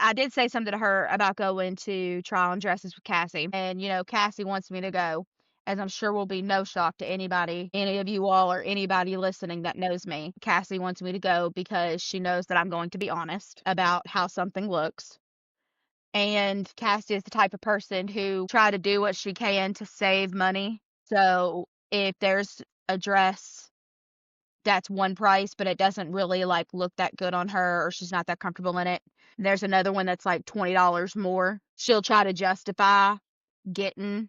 I did say something to her about going to try on dresses with Cassie, and, Cassie wants me to go, as I'm sure will be no shock to anybody, any of you all or anybody listening that knows me. Cassie wants me to go because she knows that I'm going to be honest about how something looks. And Cassie is the type of person who try to do what she can to save money. So if there's a dress that's one price, but it doesn't really like look that good on her, or she's not that comfortable in it, there's another one that's like $20 more, she'll try to justify getting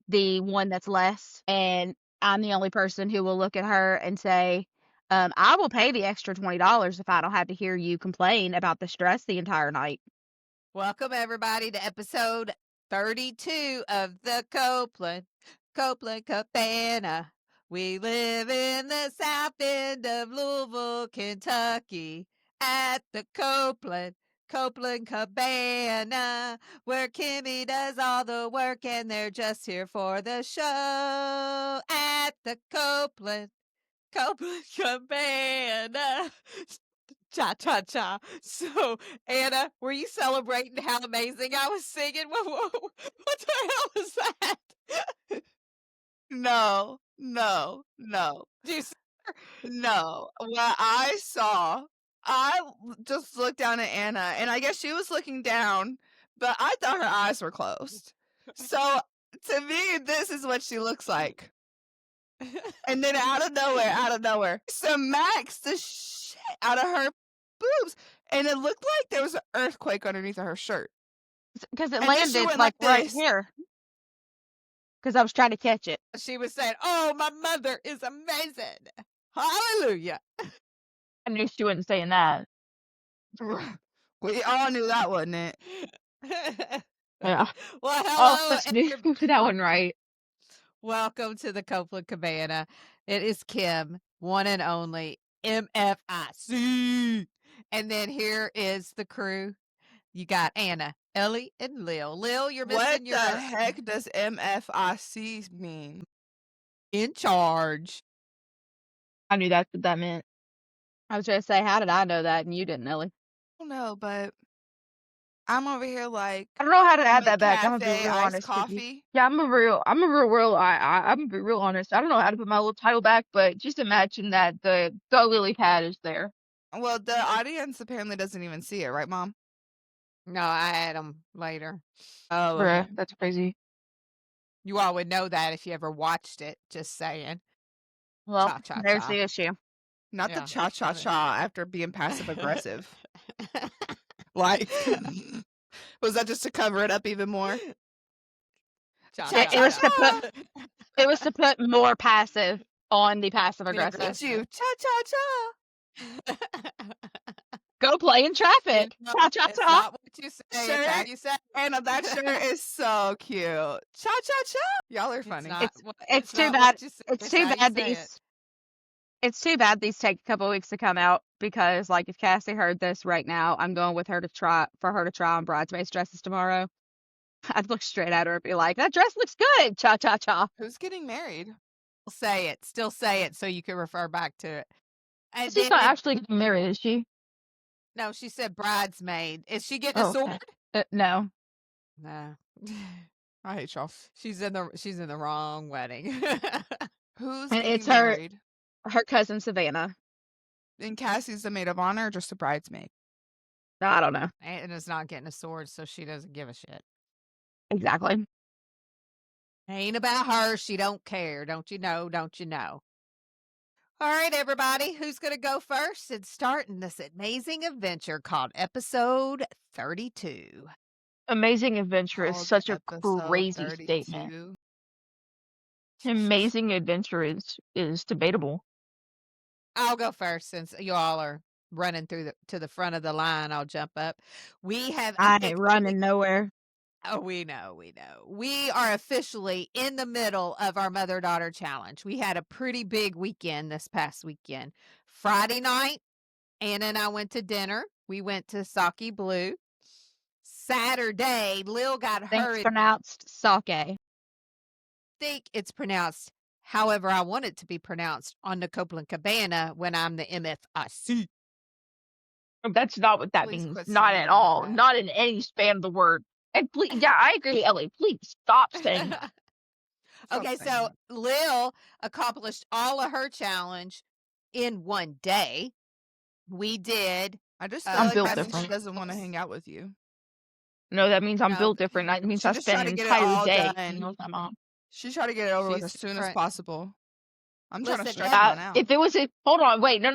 the one that's less. And I'm the only person who will look at her and say, I will pay the extra $20 if I don't have to hear you complain about this dress the entire night. Welcome, everybody, to episode 32 of the Coplan Cabana. We live in the south end of Louisville, Kentucky, at the Coplan Cabana, where Kimmy does all the work and they're just here for the show. At the Coplan Cabana. Cha cha cha. So, Anna, were you celebrating how amazing I was singing? What the hell is that? No, no, no, Do you s- no. What I saw, just looked down at Anna, and I guess she was looking down, but I thought her eyes were closed. So to me, this is what she looks like. And then out of nowhere, smacks the shit out of her boobs, and it looked like there was an earthquake underneath of her shirt. Because it And then she landed went like like right this. here. Because I was trying to catch it. She was saying, "Oh, my mother is amazing. Hallelujah." I knew she wasn't saying that. We all knew that, wasn't it? Yeah. Well, All of hello, us knew that one right. welcome to the Copland Cabana. It is Kim, one and only MFIC. And then here is the crew. You got Anna, Ellie, and Lil. Lil, you're What missing the your heck does MFIC mean? in charge. I knew that's what that meant. I was going to say, how did I know that and you didn't, Ellie? I don't know, but I'm over here like I don't know how to add that back. I'm gonna be McCafe real iced honest with you. coffee. Yeah, I'm gonna be real honest. I don't know how to put my little title back, but just imagine that the lily pad is there. Well, the audience apparently doesn't even see it, right, Mom? No, I had them later. Oh, Bruh, okay. that's crazy. You all would know that if you ever watched it. Just saying. Well, Cha cha there's cha. the issue. Not the Yeah. cha-cha-cha after being passive aggressive. Like, was that just to cover it up even more? Cha It cha was to cha. It was to put more passive on the passive Be aggressive. Look at you, cha-cha-cha. Go play in traffic. No, Cha cha it's cha. not what you say. It's how Shirt. you say. Anna, that shirt is so cute. Cha-cha-cha. Y'all are It's funny. not. It's what- it's too not bad. what you say, It's it's too how you bad say it. these. It's too bad these take a couple weeks to come out because, like, if Cassie heard this right now, I'm going with her to try on bridesmaids dresses tomorrow. I'd look straight at her and be like, "That dress looks good." Cha cha cha. Who's getting married? Say it. Still say it so you can refer back to it. And She's then not actually getting married, is she? no, she said bridesmaid. Is she getting Oh, a sword? okay. No. No. I hate y'all. She's in the wrong wedding. Who's And getting it's her married? cousin Savannah. And Cassie's the maid of honor or just a bridesmaid? I don't know Anna's not getting a sword, so she doesn't give a shit. exactly. Ain't about her. She don't care. Don't you know? Don't you know? All right, everybody. Who's going to go first and start in this amazing adventure called episode 32? Amazing Adventure is Called such a episode crazy statement. 32. Amazing Adventure is debatable. I'll go first since you all are running to the front of the line. I'll jump up. We have I ain't running nowhere. Oh, we know. We are officially in the middle of our mother-daughter challenge. We had a pretty big weekend this past weekend. Friday night, Anna and I went to dinner. We went to Sake Blue. Saturday, Lil got I think her. it's pronounced sake. I think it's pronounced however I want it to be pronounced on the Copland Cabana when I'm the MFIC. That's not what that Please means. quit Not saying at it like all. that. Not in any span of the word. And yeah, I agree, Ellie. Please stop saying that. Stop Okay, saying so that. Lil accomplished all of her challenge in one day. We did. I just feel I'm like built that means she different. doesn't want to hang out with you. No, that means I'm No, built different. That means She I just spend tried an to get it entire all day hanging done. with my mom. She tried to get it over with she's as soon as different. possible. I'm trying to Listen, stretch mine out. If it was hold on, wait, no.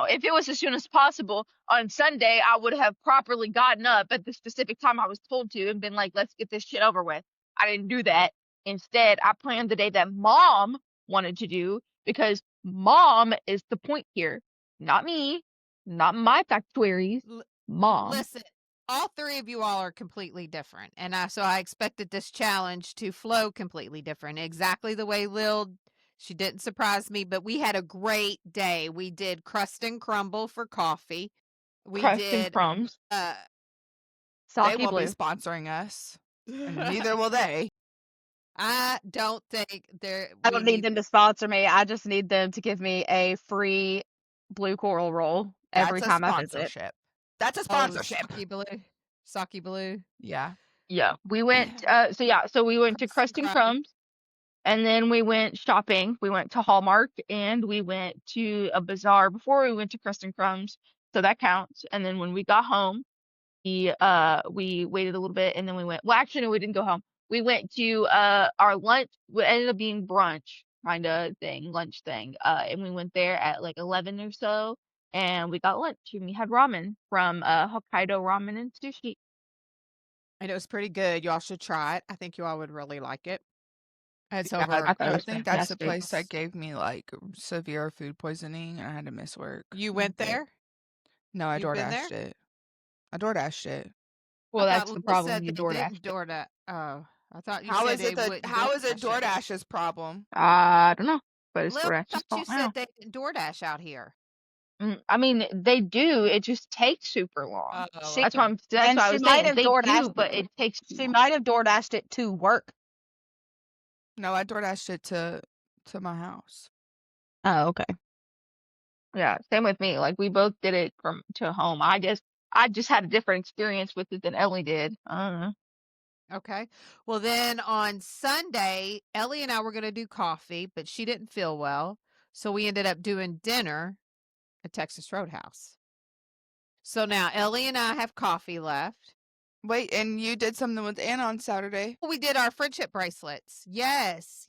If it was as soon as possible on Sunday, I would have properly gotten up at the specific time I was told to and been like, let's get this shit over with. I didn't do that. Instead, I planned the day that mom wanted to do because mom is the point here, not me, not my factuaries, mom. Listen, all three of you all are completely different. And so I expected this challenge to flow completely different. Exactly the way Lil, she didn't surprise me, but we had a great day. We did crust and crumble for coffee. We Crust and did crumbs. They Saki won't be blue. sponsoring us, and neither will they. I don't think I don't need them to sponsor me. I just need them to give me a free blue coral roll every That's a time I visit. sponsorship. That's a Oh, sponsorship. Saki blue. Saki blue. Yeah. Yeah, we went. So we went to Crust and Crumbs, and then we went shopping. We went to Hallmark, and we went to a bazaar before we went to Crust and Crumbs. So that counts. And then when we got home, we waited a little bit, and then we went. Well, actually, no, we didn't go home. We went to our lunch. It ended up being brunch kind of thing, lunch thing. And we went there at like 11 or so, and we got lunch, and we had ramen from Hokkaido Ramen and Sushi. And it was pretty good. Y'all should try it. I think you all would really like it. It's Yeah, over. I thought it I was think that's the fantastic. place that gave me like severe food poisoning and I had to miss work. You went there? No, I You've been DoorDashed there? it. I DoorDashed it. Well, I that's thought the Liz problem. said You they didn't DoorDash it. DoorDash. Oh, I thought you How said is they it wouldn't how is it DoorDash it. DoorDash's problem? I don't know, but it's Lil, I DoorDash's thought you fault now. said they didn't DoorDash out here. I mean, they do. It just takes super long. Oh, That's what okay. That's what I she was might saying. have They do, DoorDashed. but it takes too She long. might have DoorDashed it to work. No, I DoorDashed it to my house. Oh, okay. Yeah, same with me. Like we both did it from to home. I guess I just had a different experience with it than Ellie did. I don't know. Okay. Well, then on Sunday, Ellie and I were going to do coffee, but she didn't feel well. So we ended up doing dinner at Texas Roadhouse. So now Ellie and I have coffee left. Wait, and you did something with Anna on Saturday? We did our friendship bracelets. Yes.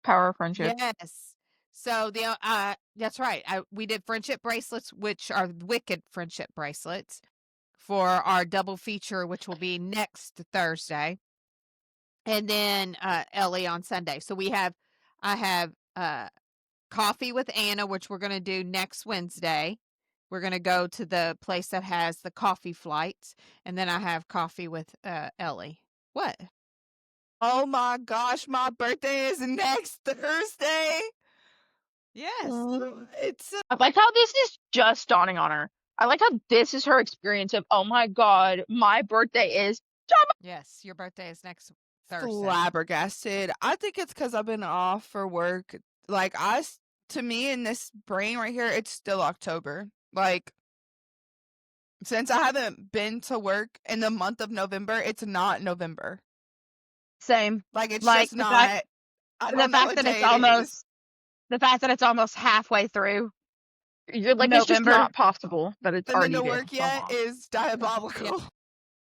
Power of friendship. Yes. So that's right. We did friendship bracelets, which are wicked friendship bracelets for our double feature, which will be next Thursday. And then Ellie on Sunday. So I have coffee with Anna, which we're going to do next Wednesday. We're going to go to the place that has the coffee flights. And then I have coffee with Ellie. What? Oh my gosh, my birthday is next Thursday. Yes. It's I like how this is just dawning on her. I like how this is her experience of, oh my God, my birthday is. Yes, your birthday is next Thursday. flabbergasted. I think it's because I've been off for work. Like to me in this brain right here, it's still October. Like since I haven't been to work in the month of November, it's not November. Same. Like it's Like, just the not. fact- I The don't know fact what that day it's it is. the fact that it's almost halfway through You're like, it's just November. not possible that it's Been already to been work so yet long. is diabolical.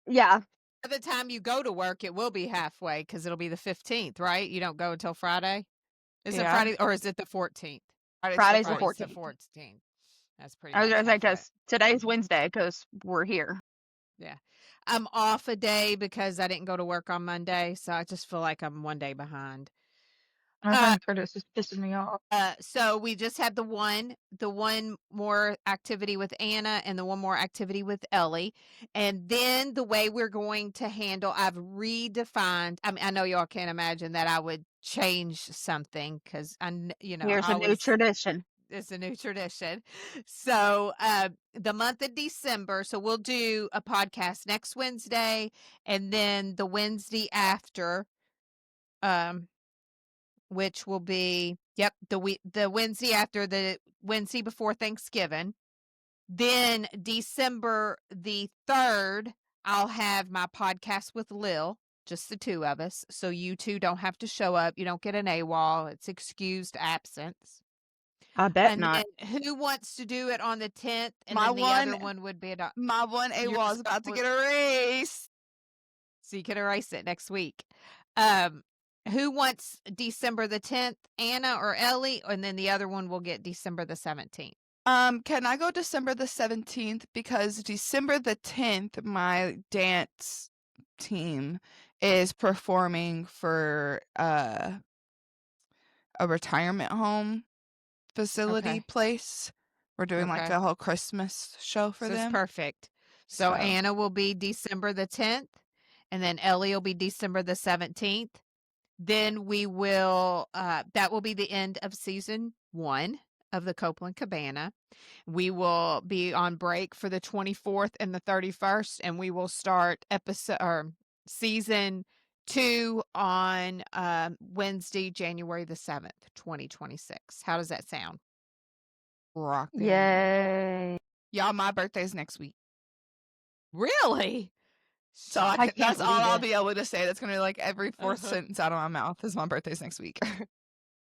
Yeah. By the time you go to work, it will be halfway because it'll be the 15th, right? You don't go until Friday? Is it Yeah. Friday or is it the 14th? Friday's the Friday's 14th. 14th. That's pretty I was much gonna say halfway. because today's Wednesday because we're here. Yeah. I'm off a day because I didn't go to work on Monday, so I just feel like I'm one day behind. This is pissing me off. So we just had the one more activity with Anna and the one more activity with Ellie. And then the way we're going to handle, I've redefined. I mean, I know y'all can't imagine that I would change something because Here's a new tradition. it's a new tradition. So the month of December, so we'll do a podcast next Wednesday and then the Wednesday after, which will be the Wednesday after the Wednesday before Thanksgiving. Then December the 3rd, I'll have my podcast with Lil, just the two of us. So you two don't have to show up. You don't get an AWOL. It's excused absence. I bet And not. then who wants to do it on the 10th? And My then the other one- one would be My one Yours AWOL is about to get erased. so you can erase it next week. Who wants December the 10th, Anna or Ellie? And then the other one will get December the 17th. Can I go December the 17th? Because December the 10th, my dance team is performing for a retirement home facility Okay. place. We're doing like Okay. a whole Christmas show for So it's them. perfect. So Anna will be December the 10th, and then Ellie will be December the 17th. Then we will, that will be the end of season 1 of the Coplan Cabana. We will be on break for the 24th and the 31st, and we will start season 2 on Wednesday, January the 7th, 2026. How does that sound? Rocking. Yay. Y'all, my birthday's next week. Really? So I can't that's all believe I'll it. be able to say. That's going to be like every fourth sentence out of my mouth is my birthday's next week.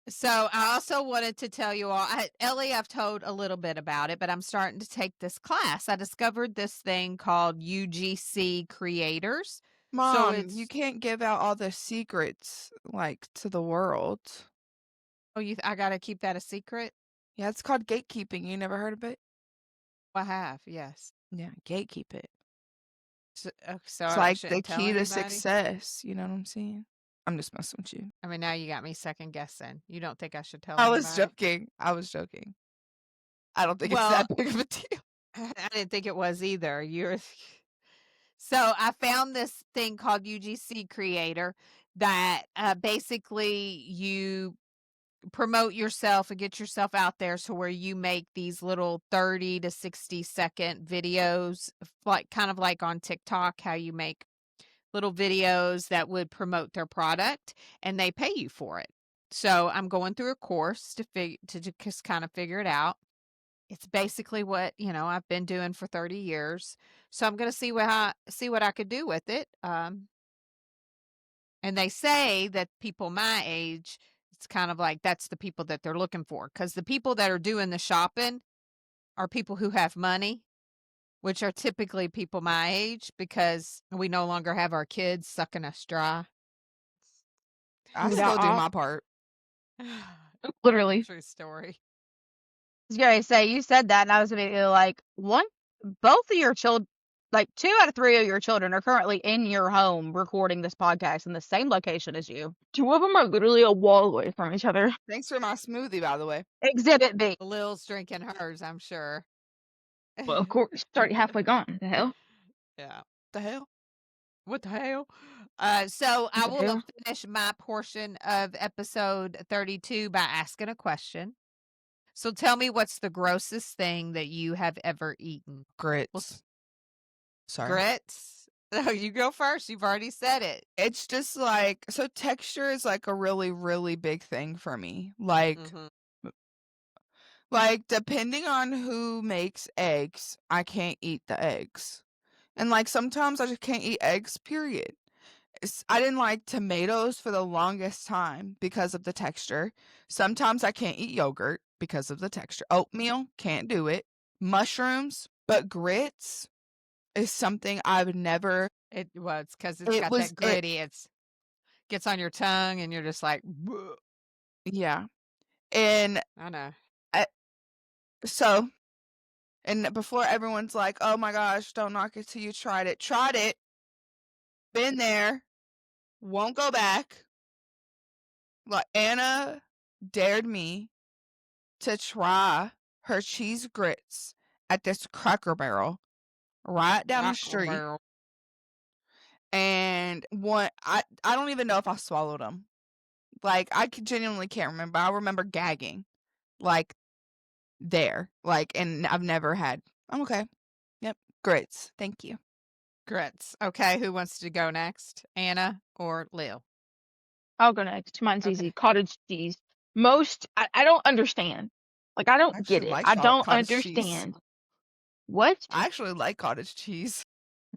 So I also wanted to tell you all, Ellie, I've told a little bit about it, but I'm starting to take this class. I discovered this thing called UGC Creators. Mom, you can't give out all the secrets like to the world. Oh, I got to keep that a secret? Yeah, it's called gatekeeping. You never heard of it? I have, yes. Yeah, gatekeep it. So It's I like the shouldn't tell key to anybody? success. You know what I'm saying? I'm just messing with you. I mean, now you got me second guessing. You don't think I should tell I anybody? was joking. I was joking. I don't think Well, it's that big of a deal. I didn't think it was either. So I found this thing called UGC Creator that basically you promote yourself and get yourself out there, so where you make these little 30 to 60 second videos, like kind of like on TikTok, how you make little videos that would promote their product, and they pay you for it. So I'm going through a course to just kind of figure it out. It's basically what, I've been doing for 30 years. So I'm going to see what I could do with it. And they say that people my age, it's kind of like that's the people that they're looking for, because the people that are doing the shopping are people who have money, which are typically people my age, because we no longer have our kids sucking us dry. I still do my part. Literally. True story. I was gonna say, you said that, and I was immediately like, both of your children, like 2 out of 3 of your children are currently in your home recording this podcast in the same location as you. 2 of them are literally a wall away from each other. Thanks for my smoothie, by the way. Exhibit B. Lil's drinking hers, I'm sure. Well, of course, it's already halfway gone. The hell? Yeah. The hell? What the hell? So I will finish my portion of episode 32 by asking a question. So tell me, what's the grossest thing that you have ever eaten? Grits. Sorry. Grits? Oh, you go first. You've already said it. It's just like, so texture is like a really, really big thing for me. Like, depending on who makes eggs, I can't eat the eggs. And like, sometimes I just can't eat eggs, period. I didn't like tomatoes for the longest time because of the texture. Sometimes I can't eat yogurt because of the texture. Oatmeal, can't do it. Mushrooms, but grits is something I've never. It's because it's got that gritty. It gets on your tongue and you're just like, bleh. Yeah. And I know. So, and before everyone's like, oh my gosh, don't knock it till you tried it. Tried it. Been there. Won't go back. Like, Anna dared me to try her cheese grits at this Cracker Barrel right down the street. And I don't even know if I swallowed them. Like, I genuinely can't remember. I remember gagging. Like, there. Like, and I've never had. I'm okay. Yep. Grits. Thank you. Grits. Okay, who wants to go next? Anna or Lil? I'll go next. Mine's easy. Cottage cheese. I don't understand. Like, I don't get it. I don't understand. What? I actually like cottage cheese.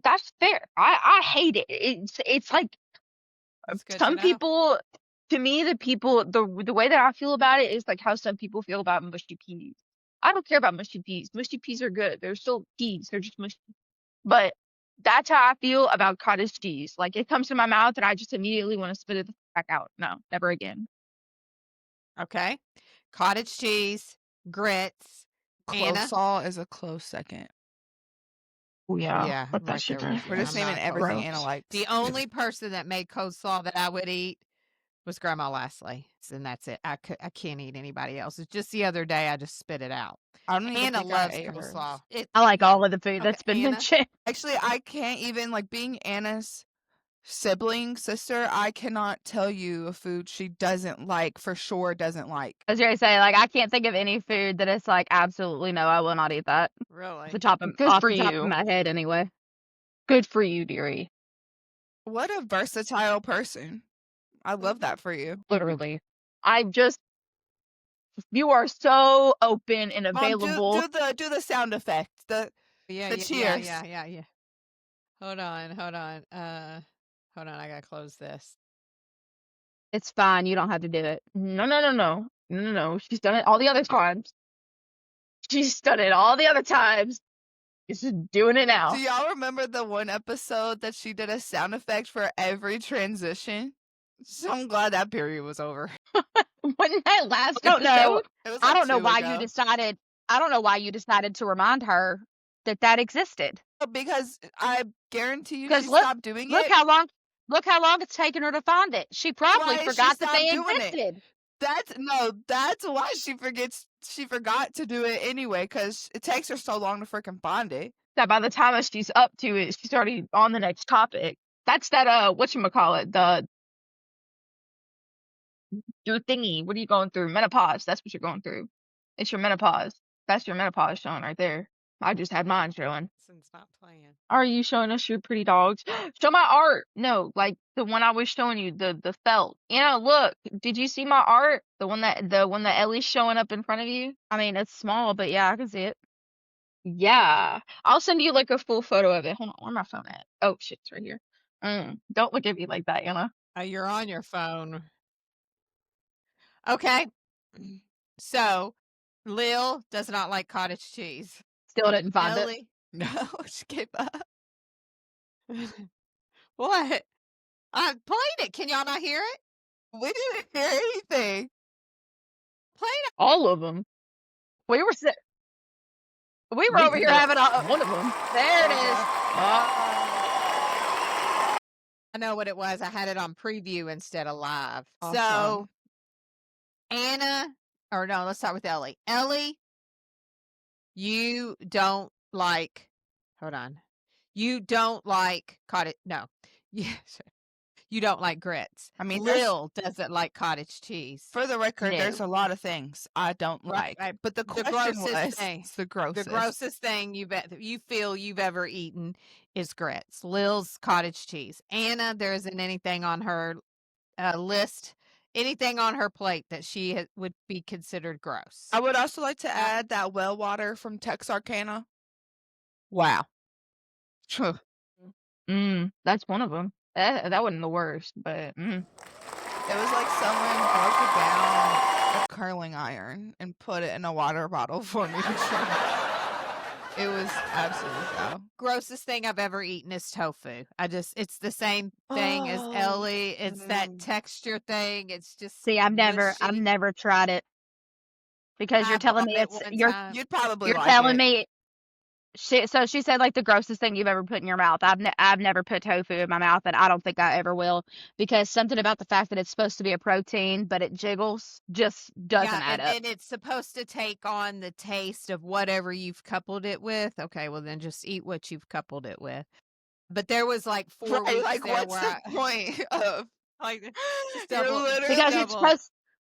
That's fair. I hate it. It's like That's good to some know. people. To me, the way that I feel about it is like how some people feel about mushy peas. I don't care about mushy peas. Mushy peas are good. They're still peas. They're just mushy. But that's how I feel about cottage cheese. Like it comes to my mouth and I just immediately want to spit it back out. No, never again. Okay. Cottage cheese, grits. Anna? Coleslaw is a close second. Oh yeah. Yeah, Let that right shit there with We're you. just I'm naming not everything coleslaw. Anna likes. The only person that made coleslaw that I would eat was Grandma Leslie, and that's it. I can't eat anybody else. It's just the other day I just spit it out. I don't even Anna think loves I ate hers. coleslaw. I like Yeah. all of the food Okay, that's been Anna? mentioned. Actually, I can't even, like, being Anna's sibling, sister, I cannot tell you a food she doesn't like, for sure doesn't like. I was gonna say, like, I can't think of any food that it's like absolutely no, I will not eat that. Off Really? the top of Good off for the top of you. my head anyway. Good for you, dearie. What a versatile person. I love that for you. Literally. You are so open and Do available. do the sound effect. The cheers. Yeah. Hold on. Hold on, I gotta close this. It's fine. You don't have to do it. No. She's done it all the other times. She's done it all the other times. She's just doing it now. Do y'all remember the one episode that she did a sound effect for every transition? So I'm glad that period was over. When that last I don't know. episode, It was I like don't know 2 why ago. you decided. I don't know why you decided to remind her that existed. Because I guarantee you she Because look, stopped doing look it. how long it's taken her to find it. She probably Why she forgot that they stopped doing it. existed. That's why she forgot to do it anyway, because it takes her so long to freaking find it. That by the time she's up to it, she's already on the next topic. That's that whatchamacallit, your thingy. What are you going through? Menopause. That's what you're going through. It's your menopause. That's your menopause showing right there. I just had mine showing. Since not playing. Are you showing us your pretty dogs? Show my art. No, like the one I was showing you, the felt. Look, did you see my art? The one that Ellie's showing up in front of you? I mean, it's small, but yeah, I can see it. Yeah. I'll send you like a full photo of it. Hold on, where's my phone at? Oh shit, it's right here. Don't look at me like that, Anna. You're on your phone. Okay. So, Lil does not like cottage cheese. Still didn't find it. Ellie. No, she gave up. What? I played it. Can y'all not hear it? We didn't hear anything. Played it. All of them. We were over here having one of them. There it is. I know what it was. I had it on preview instead of live. Awesome. So, let's start with Ellie. Ellie, you don't like, hold on. You don't like cottage, no. Yes. You don't like grits. I mean, Lil doesn't like cottage cheese. for the record, No. there's a lot of things I don't like. Right. But the question was thing. the grossest. The grossest thing you feel you've ever eaten is grits. Lil's cottage cheese. Anna, there isn't anything on her list, anything on her plate that she would be considered gross. I would also like to add that well water from Texarkana. Wow. That's one of them. That wasn't the worst, but It was like someone broke it down a curling iron and put it in a water bottle for me to drink. It was absolutely foul. Grossest thing I've ever eaten is tofu. it's the same thing as Ellie. It's that texture thing. It's just see, I've mushy. never tried it because you're I telling me bought it it's one you're time. You'd probably you're like telling it. me. She said like the grossest thing you've ever put in your mouth. I've never put tofu in my mouth, and I don't think I ever will, because something about the fact that it's supposed to be a protein, but it jiggles, just doesn't add up. And it's supposed to take on the taste of whatever you've coupled it with. Okay, well then just eat what you've coupled it with. But there was like 4 Right, weeks like there what's where the point of like just You're double, literally-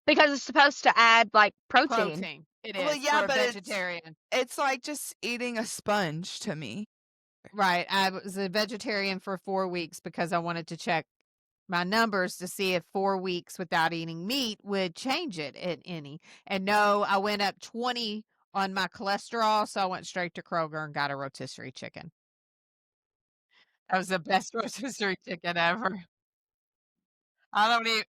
because it's supposed to add like protein. It is Well, yeah, for a but vegetarian. it's like just eating a sponge to me. Right. I was a vegetarian for 4 weeks because I wanted to check my numbers to see if 4 weeks without eating meat would change it at any. And no, I went up 20 on my cholesterol, so I went straight to Kroger and got a rotisserie chicken. That was the best rotisserie chicken ever. I don't even.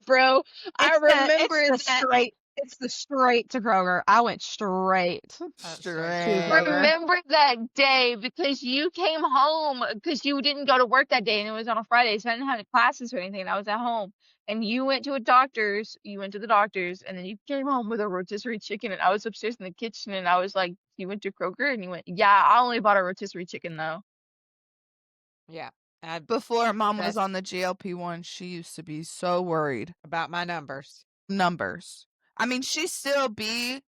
Bro, I remember that. It's the straight to Kroger. I went straight to Straight. Kroger. Remember that day because you came home because you didn't go to work that day and it was on a Friday, so I didn't have any classes or anything. And I was at home, and you went to the doctor's, and then you came home with a rotisserie chicken, and I was upstairs in the kitchen, and I was like, "You went to Kroger?" And you went, "Yeah, I only bought a rotisserie chicken though." Yeah. Before Mom was Best- on the GLP-1, she used to be so worried. About my numbers. I mean, she still be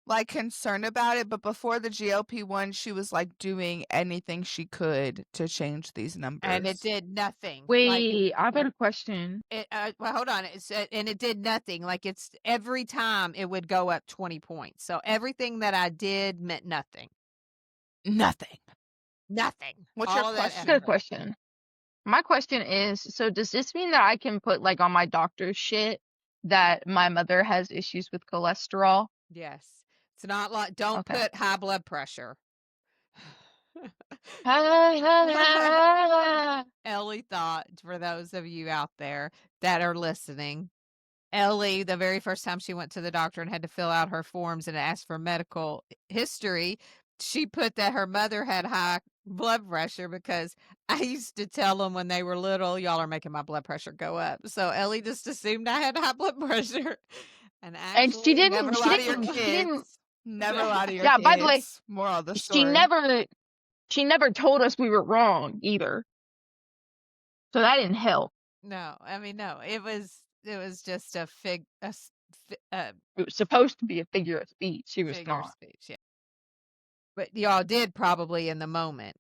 like concerned about it, but before the GLP-1, she was like doing anything she could to change these numbers. And it did nothing. Wait, I've got a question. Well, hold on. And it did nothing. Like, it's every time it would go up 20 points. So everything that I did meant nothing. Nothing. What's All your of that question? Good question. My question is, so does this mean that I can put like on my doctor's shit that my mother has issues with cholesterol? Yes. It's not like, don't Okay. put high blood pressure. Ellie thought, for those of you out there that are listening, Ellie, the very first time she went to the doctor and had to fill out her forms and ask for medical history, she put that her mother had high blood pressure because I used to tell them when they were little, y'all are making my blood pressure go up. So Ellie just assumed I had high blood pressure. And And she actually, Never didn't, lie to your she didn't, kids. Never lie to your yeah, kids. by the way, Moral of the she story. never told us we were wrong either. So that didn't help. no, I mean, no, it was just a It was supposed to be a figure of speech. She was figure of not. speech, yeah. But y'all did probably in the moment.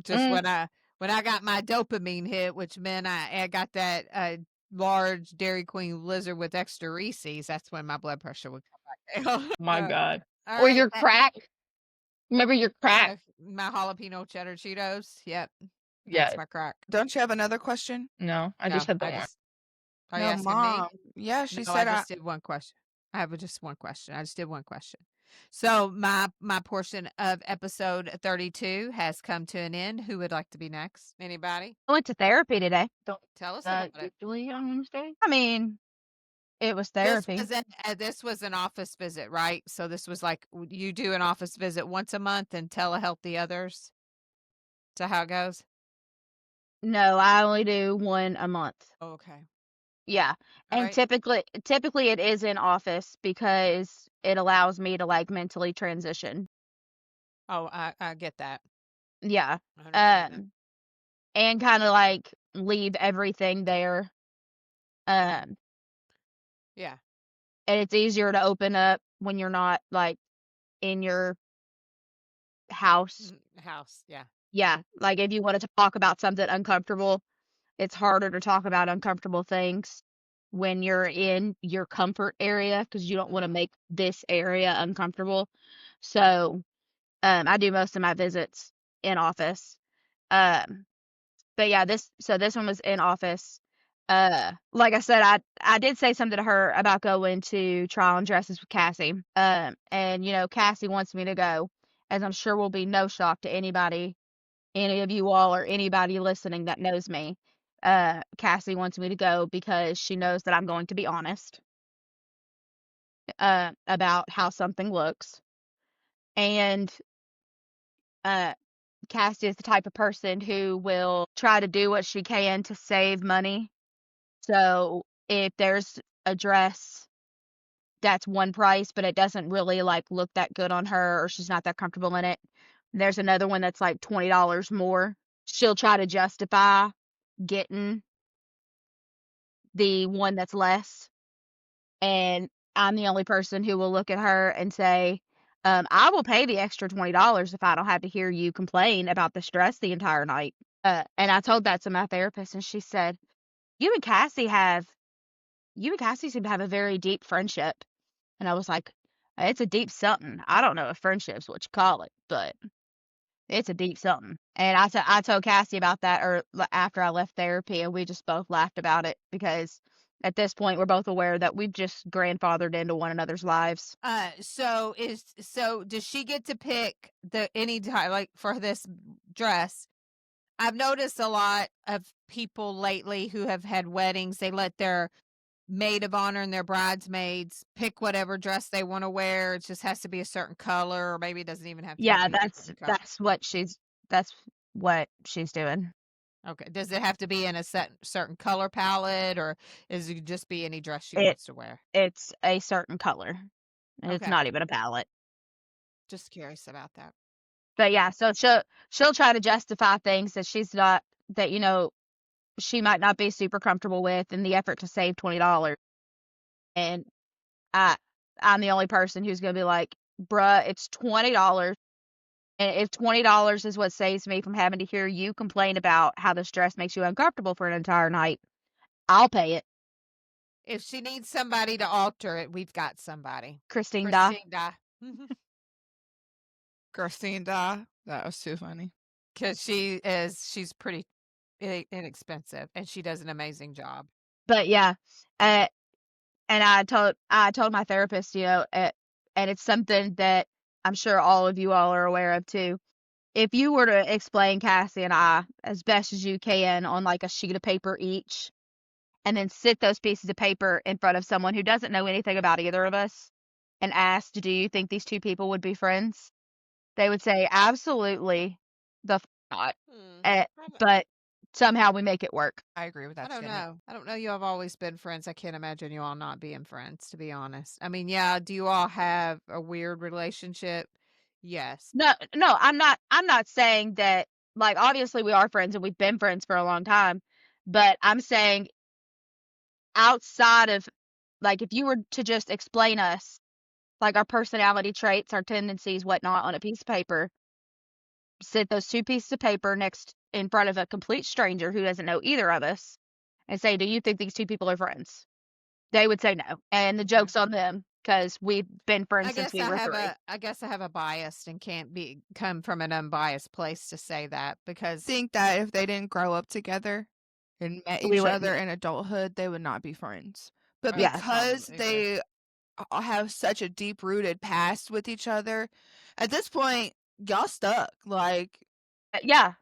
Just Mm. when I got my dopamine hit, which meant I got that large Dairy Queen Blizzard with extra Reese's, that's when my blood pressure would come back down. My God. All Or right, your crack. Remember your crack? my jalapeno cheddar Cheetos. Yep, Yeah. that's my crack. Don't you have another question? No, I No, just had the I one. just. Are you No, asking me? Mom. Yeah, she No, said I just did one question. I have just one question. I just did one question. So my portion of episode 32 has come to an end. Who would like to be next? Anybody? I went to therapy today. Tell us about it. Usually on Wednesday. I mean, it was therapy. This was an office visit, right? So this was like you do an office visit once a month and telehealth the others. Is that how it goes? No, I only do one a month. Oh, okay. Yeah. All And right. typically it is in office because it allows me to like mentally transition. Oh, I get that. Yeah. I understand that. And kind of like leave everything there. Yeah. And it's easier to open up when you're not like in your house. House. Yeah. Yeah. Like if you wanted to talk about something uncomfortable, it's harder to talk about uncomfortable things when you're in your comfort area because you don't want to make this area uncomfortable. So, I do most of my visits in office. But yeah, this one was in office. Like I said, I did say something to her about going to trial and dresses with Cassie. And Cassie wants me to go, as I'm sure will be no shock to anybody, any of you all or anybody listening that knows me. Cassie wants me to go because she knows that I'm going to be honest about how something looks. And Cassie is the type of person who will try to do what she can to save money. So if there's a dress that's one price, but it doesn't really like look that good on her or she's not that comfortable in it, there's another one that's like $20 more. She'll try to justify getting the one that's less. And I'm the only person who will look at her and say, I will pay the extra $20 if I don't have to hear you complain about the stress the entire night. And I told that to my therapist, and she said, you and Cassie seem to have a very deep friendship. And I was like, it's a deep something. I don't know if friendship's what you call it, but it's a deep something. And I told Cassie about that after I left therapy, and we just both laughed about it because at this point, we're both aware that we've just grandfathered into one another's lives. So does she get to pick any time, like for this dress? I've noticed a lot of people lately who have had weddings, they let their maid of honor and their bridesmaids pick whatever dress they want to wear. It just has to be a certain color, or maybe it doesn't even have to Yeah, be a certain color. that's what she's doing. Okay. Does it have to be in a certain color palette, or is it just be any dress she It wants to wear? it's a certain color. And it's Okay. not even a palette. Just curious about that. But yeah, so she'll try to justify things that she's not that she might not be super comfortable with in the effort to save $20. And I'm the only person who's gonna be like, bruh, it's $20. And if $20 is what saves me from having to hear you complain about how this dress makes you uncomfortable for an entire night, I'll pay it. If she needs somebody to alter it, we've got somebody. Christine Da. Da. Christine Da. That was too funny. Because she's pretty inexpensive, and she does an amazing job. But yeah, and I told my therapist, and it's something that I'm sure all of you all are aware of too. If you were to explain Cassie and I as best as you can on like a sheet of paper each, and then sit those pieces of paper in front of someone who doesn't know anything about either of us and asked, do you think these two people would be friends? They would say, absolutely not. But somehow we make it work. I agree with that. I don't statement. know. I don't know. You all have always been friends. I can't imagine you all not being friends, to be honest. I mean, yeah, do you all have a weird relationship? Yes. No, I'm not saying that, like, obviously we are friends and we've been friends for a long time, but I'm saying outside of, like, if you were to just explain us, like our personality traits, our tendencies, whatnot, on a piece of paper, sit those two pieces of paper next in front of a complete stranger who doesn't know either of us and say, do you think these two people are friends? They would say no. And the joke's on them because we've been friends since we were 3. I guess I have a bias and can't come from an unbiased place to say that, because Think that if they didn't grow up together and met We each wouldn't other be. in adulthood, they would not be friends. But Yeah, because probably would. they have such a deep rooted past with each other, at this point, y'all stuck. Like, Yeah.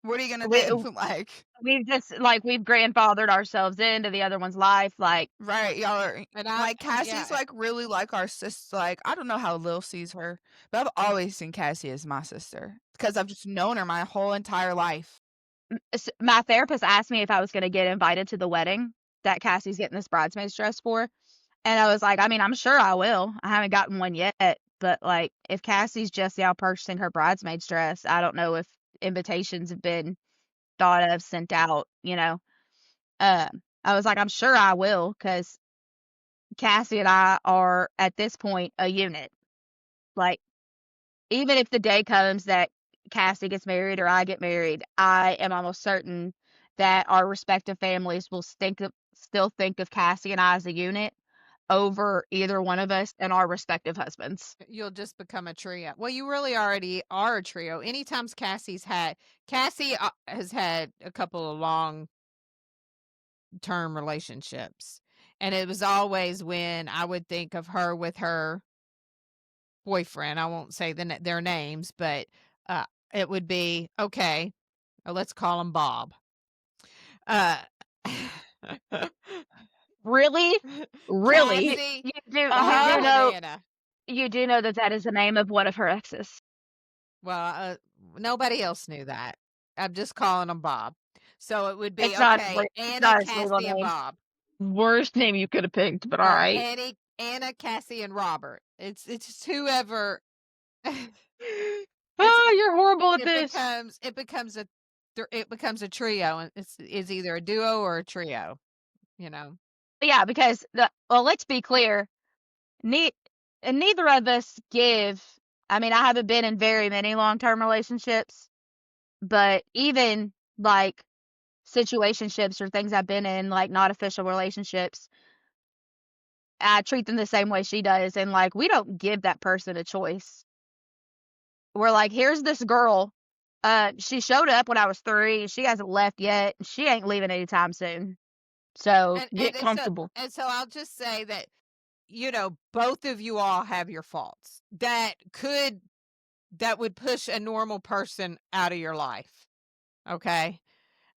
what are you gonna We, do? Like, we've just, like, we've grandfathered ourselves into the other one's life. Like, right? Y'all are And like Cassie's like really like our sister. Like, I don't know how Lil sees her, but I've always seen Cassie as my sister because I've just known her my whole entire life. my therapist asked me if I was going to get invited to the wedding that Cassie's getting this bridesmaid's dress for. And I was like, I mean, I'm sure I will. I haven't gotten one yet. But, like, if Cassie's just now purchasing her bridesmaid's dress, I don't know if invitations have been thought of, sent out, I was like, I'm sure I will, because Cassie and I are, at this point, a unit. Like, even if the day comes that Cassie gets married or I get married, I am almost certain that our respective families will still think of Cassie and I as a unit over either one of us and our respective husbands. you'll just become a trio. Well, you really already are a trio. Anytime Cassie has had a couple of long term relationships, and it was always when I would think of her with her boyfriend. I won't say their names, but it would be okay. Let's call him Bob. Really? Really? Cassie, You do know that is the name of one of her exes. Well, nobody else knew that. I'm just calling him Bob. So it would be It's not okay. it's Anna, not his legal Cassie, and name. Bob. Worst name you could have picked, but Or all right. Anna, Cassie, and Robert. It's just whoever. Oh, you're horrible at It this. becomes a trio, and it's either a duo or a trio. Yeah, because let's be clear, neither of us give. I mean, I haven't been in very many long-term relationships, but even like situationships or things I've been in, like not official relationships, I treat them the same way she does, and like we don't give that person a choice. We're like, here's this girl. She showed up when I was 3. She hasn't left yet. She ain't leaving anytime soon. So And get and so comfortable. I'll just say that, both of you all have your faults that would push a normal person out of your life. Okay.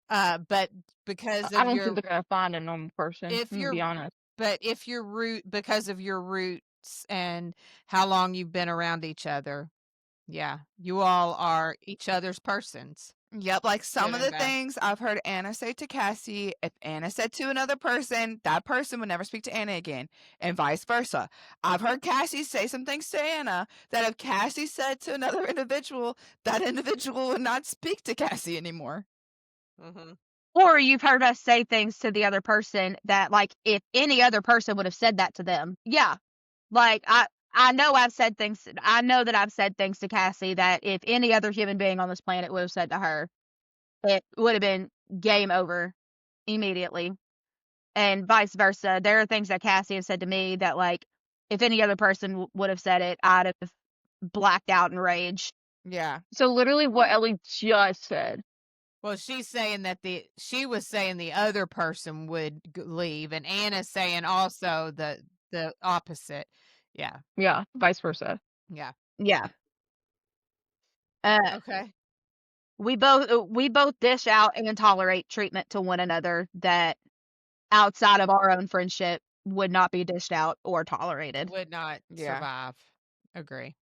But because I of don't think your they're gonna find a normal person. if I'm gonna you're be honest. but if your because of your roots and how long you've been around each other, yeah, you all are each other's persons. Yep, like some Good of and the bad. things I've heard Anna say to Cassie, if Anna said to another person, that person would never speak to Anna again, and vice versa. I've heard Cassie say some things to Anna that if Cassie said to another individual, that individual would not speak to Cassie anymore. Mm-hmm. Or you've heard us say things to the other person that, like, if any other person would have said that to them. Yeah. Like, I know I've said things. I know that I've said things to Cassie that if any other human being on this planet would have said to her, it would have been game over immediately. And vice versa. There are things that Cassie has said to me that, like, if any other person would have said it, I'd have blacked out in rage. Yeah. So literally what Ellie just said. Well, she was saying the other person would leave, and Anna's saying also the opposite. Yeah. Yeah, vice versa. Yeah. Yeah. Okay. We both dish out and tolerate treatment to one another that outside of our own friendship would not be dished out or tolerated. Would not Yeah. survive. Agree.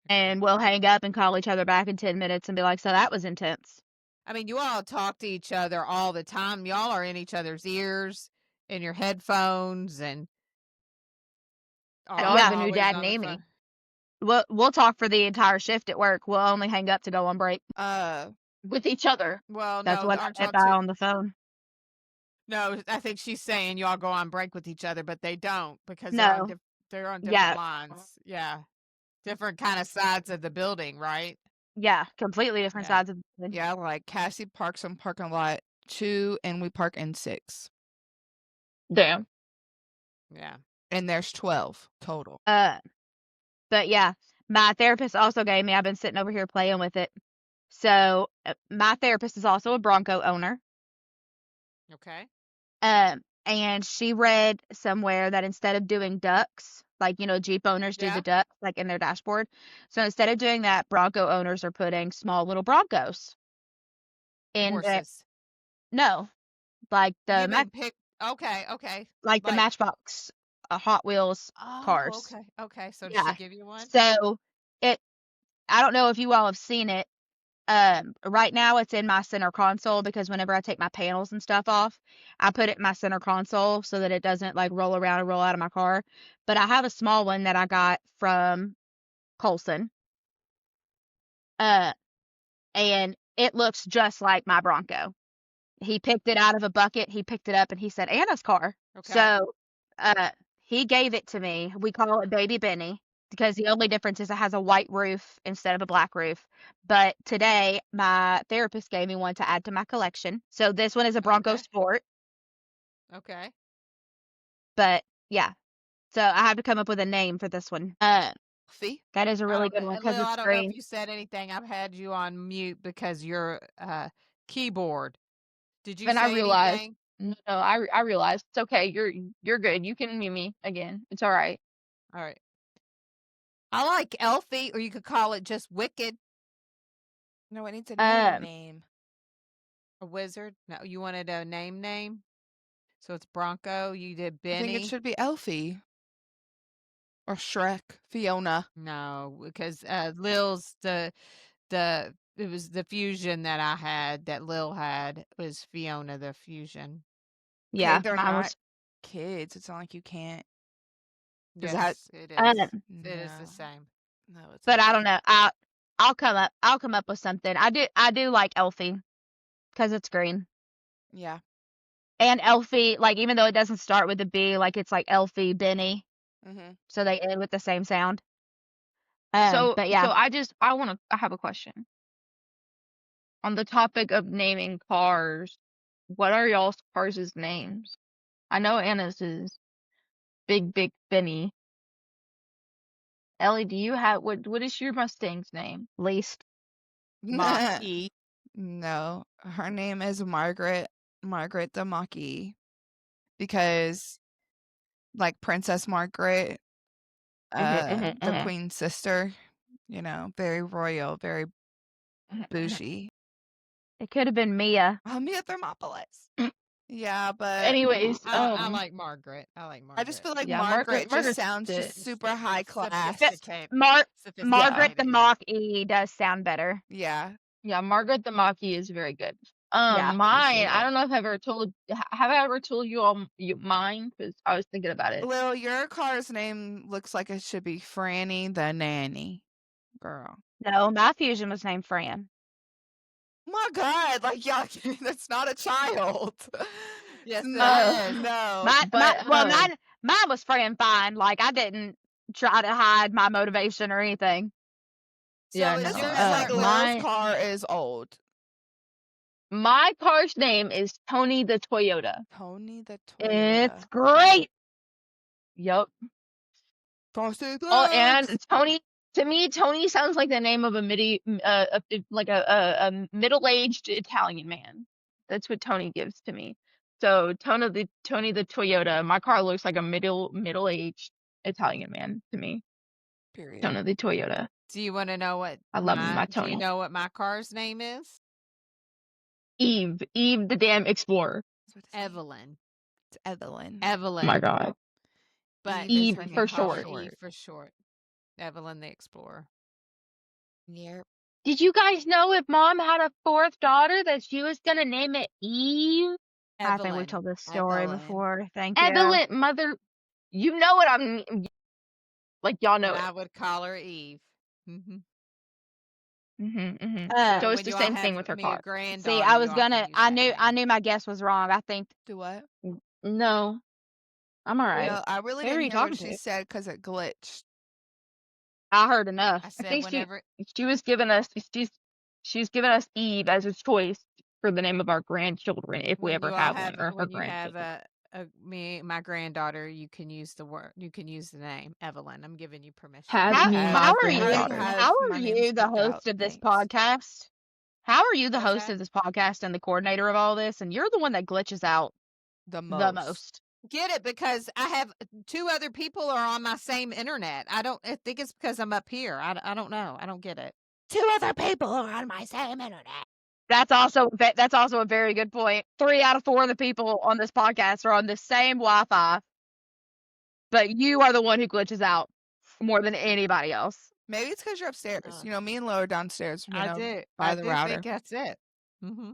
And we'll hang up and call each other back in 10 minutes and be like, so that was intense. I mean, you all talk to each other all the time. Y'all are in each other's ears, in your headphones, and Y'all have a new always dad on and the Amy. phone. We'll talk for the entire shift at work. We'll only hang up to go on break with each other. Well, That's no, what I aren't y'all meant by two? on the phone. No, I think she's saying y'all go on break with each other, but they don't because No. they're on different Yeah. lines. Yeah, different kind of sides of the building, right? Yeah. Completely different Yeah. sides of the building. Yeah, like Cassie parks in parking lot 2 and we park in 6. Damn. Yeah. And there's 12 total. But yeah, my therapist also gave me, I've been sitting over here playing with it. So my therapist is also a Bronco owner. Okay. And she read somewhere that instead of doing ducks, like, Jeep owners do Yeah. the ducks, like in their dashboard. So instead of doing that, Bronco owners are putting small little Broncos in the, Horses. no, like You the mean pick? Okay. Okay. like the Like, Matchbox Hot Wheels oh, cars. okay. Okay. So did she Yeah. give you one? So it, I don't know if you all have seen it. Right now it's in my center console because whenever I take my panels and stuff off, I put it in my center console so that it doesn't like roll around and roll out of my car. But I have a small one that I got from Colson. And it looks just like my Bronco. He picked it out of a bucket, he picked it up and he said, Anna's car. Okay. So he gave it to me. We call it Baby Benny because the only difference is it has a white roof instead of a black roof. But today, my therapist gave me one to add to my collection. So this one is a Bronco Okay. Sport. Okay. But yeah, so I have to come up with a name for this one. Fee? That is a really good one because Lil, it's I don't know if green. you said anything. I've had you on mute because your keyboard. Did you And I say realized, anything? no, I realized it's okay. You're good. You can mute me again. It's all right. All right. I like Elfie, or you could call it just Wicked. No, it needs a Um, name. A wizard? No, you wanted a name? So it's Bronco. You did I think it Benny. should be Elfie. Or Shrek. Fiona. No, because Lil's it was the fusion that I had that Lil had was Fiona the fusion. Okay, yeah, they're mine not was. kids. It's not like you can't. Is Yes, it is. Um, It is the same. No, it's but I not. don't know. I'll come up with something. I do like Elfie because it's green. Yeah. And Elfie, like even though it doesn't start with a B, like it's like Elfie Benny, Mm-hmm. so they end with the same sound. But So yeah, I have a question. On the topic of naming cars, what are y'all's cars' names? I know Anna's is Big Benny. Ellie, do you have what is your Mustang's name? least. Maki. No. Her name is Margaret. Margaret the Maki. because like Princess Margaret, the mhm. Queen's sister, very royal, very bougie. It could have been Mia. Oh, Mia Thermopolis. Yeah, but Anyways, I like Margaret. I like I just Margaret. feel like yeah, Margaret just Margaret's sounds the just super high class. Sophisticated. Margaret the Sophisticated, yeah. Mach-E does sound better. Yeah. Yeah, Margaret the Mach-E is very good. Yeah, Mine, appreciate I it. don't know if I've ever told, have I ever told you all mine? Because I was thinking about it. Lil, your car's name looks like it should be Franny the Nanny. Girl. No, my fusion was named Fran. My God, like y'all, that's not a child. Yes, no, it is. no. Mine was Fran Fine. Like, I didn't try to hide my motivation or anything. So Yeah, it no. sounds like Lil's My car is old. car's name is Tony the Toyota. Tony the Toyota. It's great. Yup. Frosted Oh, Flakes. and Tony. To me, Tony sounds like the name of a middle-aged Italian man. That's what Tony gives to me. So Tony the Toyota. My car looks like a middle-aged Italian man to me. Period. Tony the Toyota. Do you want to know what I love my do you Tony. know what my car's name is? Eve the damn explorer. Evelyn. It's Evelyn. Evelyn. Oh my God. But Eve we for call her short. Eve for short. Evelyn the Explorer. Yep. Did you guys know if Mom had a fourth daughter that she was gonna name it Eve? I think we told this story Evelyn. before. Thank you. Evelyn, mother. You know what I'm. Like y'all know And it. I would call her Eve. Mm-hmm. So it's when the you all same thing have with her me a car. granddaughter, See, I was you all can gonna. use I that knew name. my guess was wrong. I think. Do what? No, I'm all right. No, I really Who are didn't you hear what talking she to? said because it glitched. I heard enough. I I said think whenever she was giving us. She's given us Eve as a choice for the name of our grandchildren if we when ever you all have have one, or her when you have grandchildren. my granddaughter, you can use the word. You can use the name Evelyn. I'm giving you permission. How me my are you? granddaughter. How are My name you the skipped out. host of this Thanks. podcast? How are you the What's host that? of this podcast and the coordinator of all this? And you're the one that glitches out The the most. most. Get it because I have two other people are on my same internet. I think it's because I'm up here. I don't know. I don't get it. Two other people are on my same internet. That's also a very good point. 3 out of 4 of the people on this podcast are on the same Wi-Fi, but you are the one who glitches out more than anybody else. Maybe it's because you're upstairs. Me and Lo are downstairs. I by the do router. think that's it. Mm-hmm.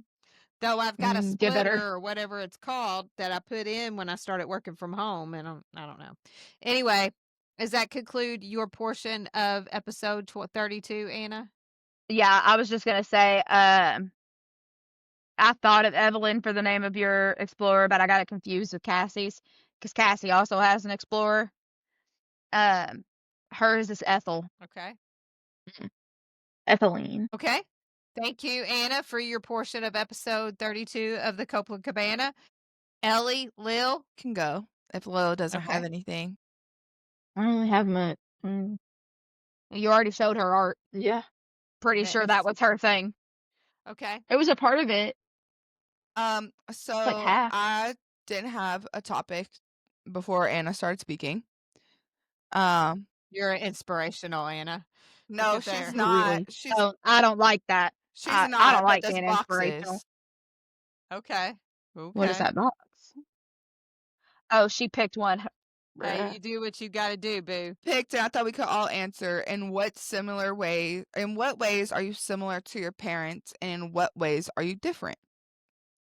Though I've got a Get better. splitter or whatever it's called that I put in when I started working from home, and I don't know. Anyway, does that conclude your portion of episode 32, Anna? Yeah, I was just gonna say, I thought of Evelyn for the name of your Explorer, but I got it confused with Cassie's because Cassie also has an Explorer. Hers is Ethel. Okay. Etheline. Okay. Thank you, Anna, for your portion of episode 32 of the Coplan Cabana. Ellie, Lil can go if Lo doesn't Okay. have anything. I don't really have much. You already showed her art. Yeah. Pretty sure that was her thing. Okay. It was a part of it. So Like half. I didn't have a topic before Anna started speaking. You're inspirational, Anna. No, Look at she's there. not. Really? She's Oh, I don't like that. she's I not. don't like but this being box inspirational. is. Okay. What is that box? Oh, she picked one. Hey, you do what you got to do, boo. Picked, and I thought we could all answer. In what ways are you similar to your parents, and in what ways are you different?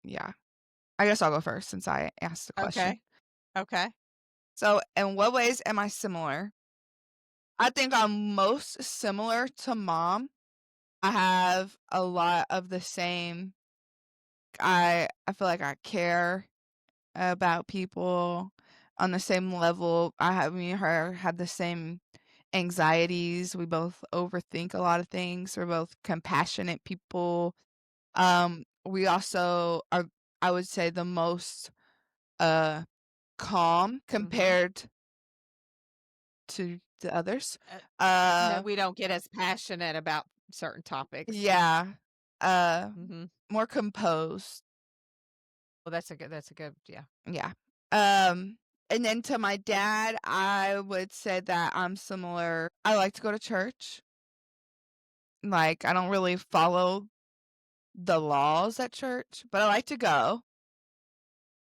Yeah, I guess I'll go first since I asked the question. Okay. So, in what ways am I similar? I think I'm most similar to Mom. I have a lot of the same. I feel like I care about people on the same level. Me and her have the same anxieties. We both overthink a lot of things. We're both compassionate people. We also are, I would say, the most calm compared to the others. No, we don't get as passionate about certain topics. Yeah. Mm-hmm. More composed. Well, that's a good, yeah. Yeah. And then to my dad, I would say that I'm similar. I like to go to church. Like, I don't really follow the laws at church, but I like to go.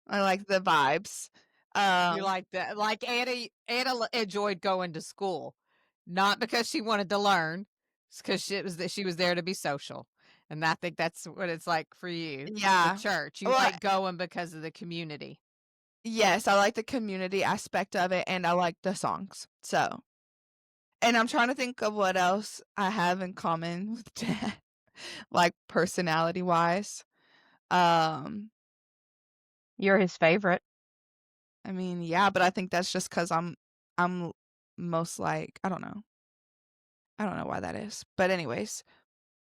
I like the vibes. You like that? Like Anna enjoyed going to school, not because she wanted to learn, because she was there to be social, and I think that's what it's like for you. The Yeah. church, you Well, like going because of the community. yes, I like the community aspect of it, and I like the songs. So, and I'm trying to think of what else I have in common with Dad, like personality-wise. You're his favorite. I mean, yeah, but I think that's just because I'm most like, I don't know. I don't know why that is. But anyways,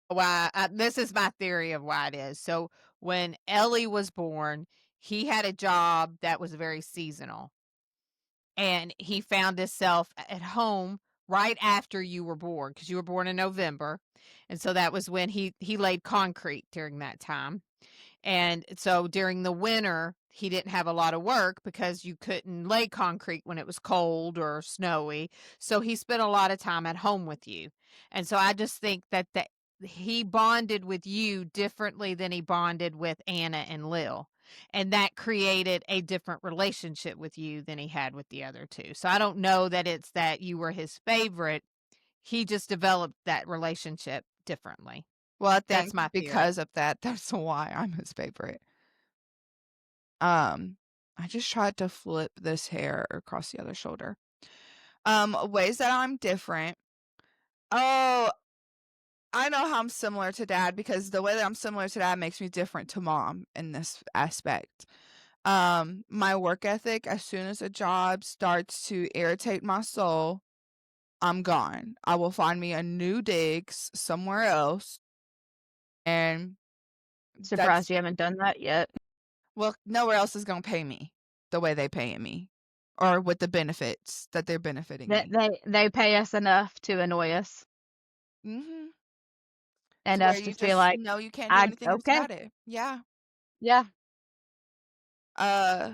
Why? This is my theory of why it is. So when Ellie was born, he had a job that was very seasonal, and he found himself at home right after you were born, because you were born in November, and so that was when he laid concrete during that time. And so during the winter, he didn't have a lot of work because you couldn't lay concrete when it was cold or snowy. So he spent a lot of time at home with you. And so I just think that he bonded with you differently than he bonded with Anna and Lil. And that created a different relationship with you than he had with the other two. So I don't know that it's that you were his favorite. He just developed that relationship differently. well, I That's think my theory. because of that, that's why I'm his favorite. I just tried to flip this hair across the other shoulder. Ways that I'm different. Oh, I know how I'm similar to Dad because the way that I'm similar to Dad makes me different to Mom in this aspect. My work ethic, as soon as a job starts to irritate my soul, I'm gone. I will find me a new digs somewhere else. And Surprised you haven't done that yet. well, nowhere else is going to pay me the way they paying me or with the benefits that they're benefiting That me. they pay us enough to annoy us Mhm. and To where us you just be just like, know you can't do I anything else okay, about it. Yeah. yeah. Uh,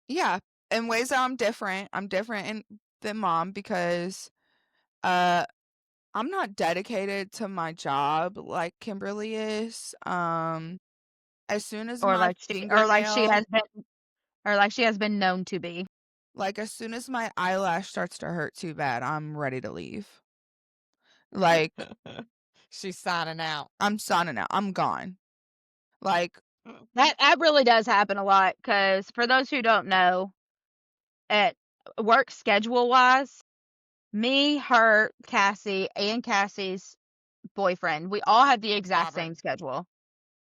yeah. In ways that I'm different. I'm different than Mom because uh I'm not dedicated to my job like Kimberly is. As soon as Or my like fingernail, she has been known to be. like as soon as my eyelash starts to hurt too bad, I'm ready to leave. Like She's signing out. I'm signing out. I'm gone. Like That really does happen a lot because for those who don't know, at work schedule wise, me, her, Cassie, and Cassie's boyfriend, we all have the exact Robert. same schedule.